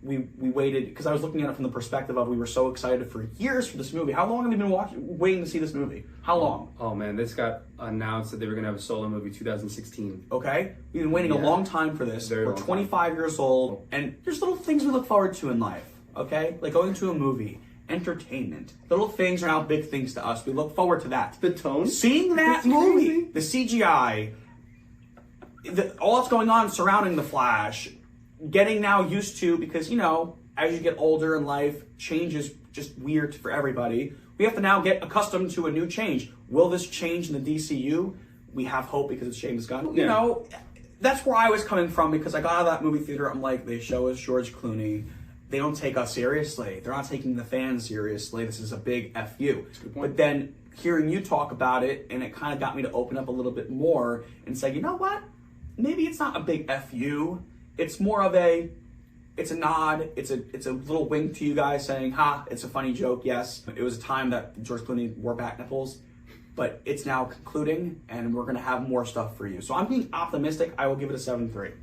we waited, because I was looking at it from the perspective of we were so excited for years for this movie. How long have we been waiting to see this movie? How long? Oh man, this got announced that they were going to have a solo movie 2016. Okay? We've been waiting a long time for this. We're 25 years old, and there's little things we look forward to in life, okay? Like going to a movie. Entertainment. Little things are now big things to us. We look forward to that. The tone? Seeing that movie, the CGI, all that's going on surrounding the Flash, getting now used to, because, you know, as you get older in life, change is just weird for everybody. We have to now get accustomed to a new change. Will this change in the DCU? We have hope because it's James Gunn. You know, that's where I was coming from, because I got out of that movie theater, I'm like, they show us George Clooney. They don't take us seriously. They're not taking the fans seriously. This is a big FU. But then hearing you talk about it, and it kind of got me to open up a little bit more and say, you know what? Maybe it's not a big FU. It's more of it's a nod. It's a little wink to you guys saying, ha, it's a funny joke. Yes, it was a time that George Clooney wore back nipples, but it's now concluding, and we're going to have more stuff for you. So I'm being optimistic. I will give it a 7.3.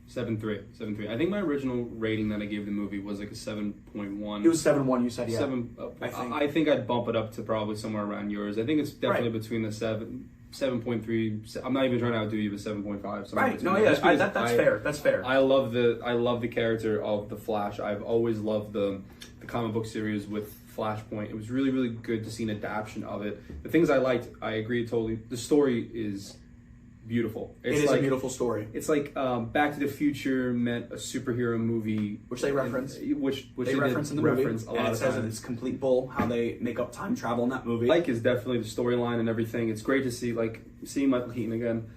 7.3. I think my original rating that I gave the movie was like a 7.1. It was 7.1. You said, yeah. I think I'd bump it up to probably somewhere around yours. I think it's definitely between the 7.3. I'm not even trying to outdo you with 7.5. Right. No, yeah, that's fair. That's fair. I love the character of the Flash. I've always loved the comic book series with Flashpoint. It was really, really good to see an adaptation of it. The things I liked, I agree totally. The story is beautiful. It is a beautiful story. It's like Back to the Future met a superhero movie, which they reference, which they reference in the movie. A lot of times it's complete bull how they make up time travel in that movie. Is definitely the storyline and everything. It's great to see seeing Micheal Keaton again.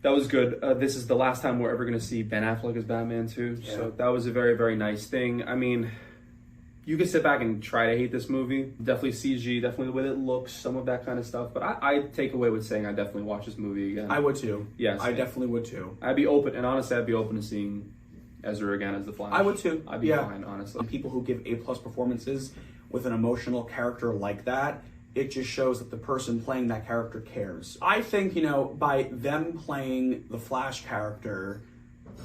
That was good. This is the last time we're ever going to see Ben Affleck as Batman too. Yeah. So that was a very, very nice thing. I mean, you can sit back and try to hate this movie. Definitely CG, definitely the way it looks, some of that kind of stuff. But I take away with saying I definitely watch this movie again. I would too. Yes. I definitely would too. I'd be open to seeing Ezra again as the Flash. I would too. I'd be fine, honestly. People who give A+ performances with an emotional character like that, it just shows that the person playing that character cares. I think, by them playing the Flash character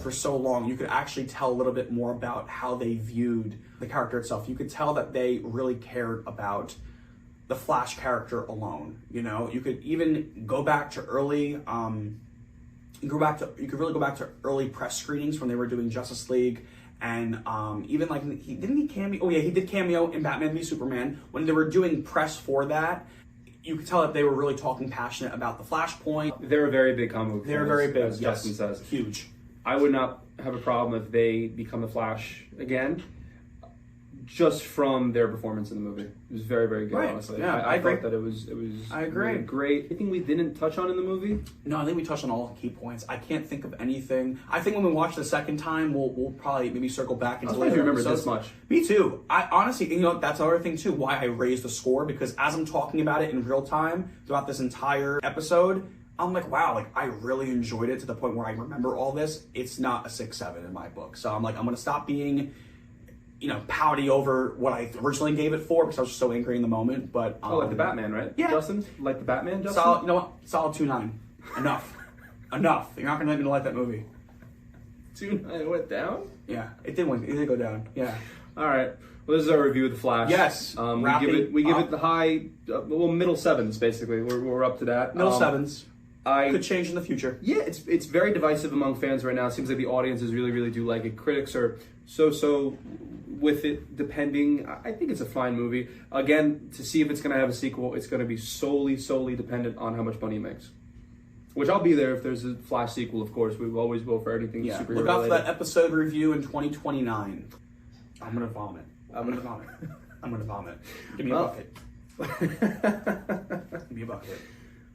for so long, you could actually tell a little bit more about how they viewed the character itself. You could tell that they really cared about the Flash character alone. You could even go back to early, you could really go back to early press screenings when they were doing Justice League, and even he cameo. Oh yeah, he did cameo in Batman v Superman when they were doing press for that. You could tell that they were really talking passionate about the Flashpoint. They're a very big comic book. They're very big, as Justin says. Huge. I would not have a problem if they become the Flash again, just from their performance in the movie. It was very, very good, honestly. Yeah, I agree. thought that it was I agree. Really great. Anything we didn't touch on in the movie? No, I think we touched on all the key points. I can't think of anything. I think when we watch the second time, we'll probably maybe circle back into later. I remember this much. Me too. I honestly, that's another thing too, why I raised the score, because as I'm talking about it in real time throughout this entire episode, I'm like, wow, I really enjoyed it to the point where I remember all this. It's not a 6-7 in my book. So I'm like, I'm going to stop being, pouty over what I originally gave it for, because I was just so angry in the moment. But like the Batman, right? Yeah. Justin? Like the Batman, Justin? Solid, solid 2.9. Enough. Enough. You're not going to let me like that movie. 2.9 it went down? Yeah, it did go down. Yeah. All right. Well, this is our review of The Flash. Yes. We give it the high, middle 7s, basically. We're up to that. Middle 7s. Could change in the future. Yeah, it's very divisive among fans right now. It seems like the audiences really, really do like it. Critics are so with it, depending. I think it's a fine movie. Again, to see if it's going to have a sequel, it's going to be solely dependent on how much money it makes. Which I'll be there if there's a Flash sequel, of course. We always will for anything superhero related. Look out for that episode review in 2029. I'm going to vomit. Give me a bucket. Give me a bucket.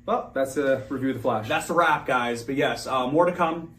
Well, that's a review of The Flash. That's the wrap, guys. But yes, more to come.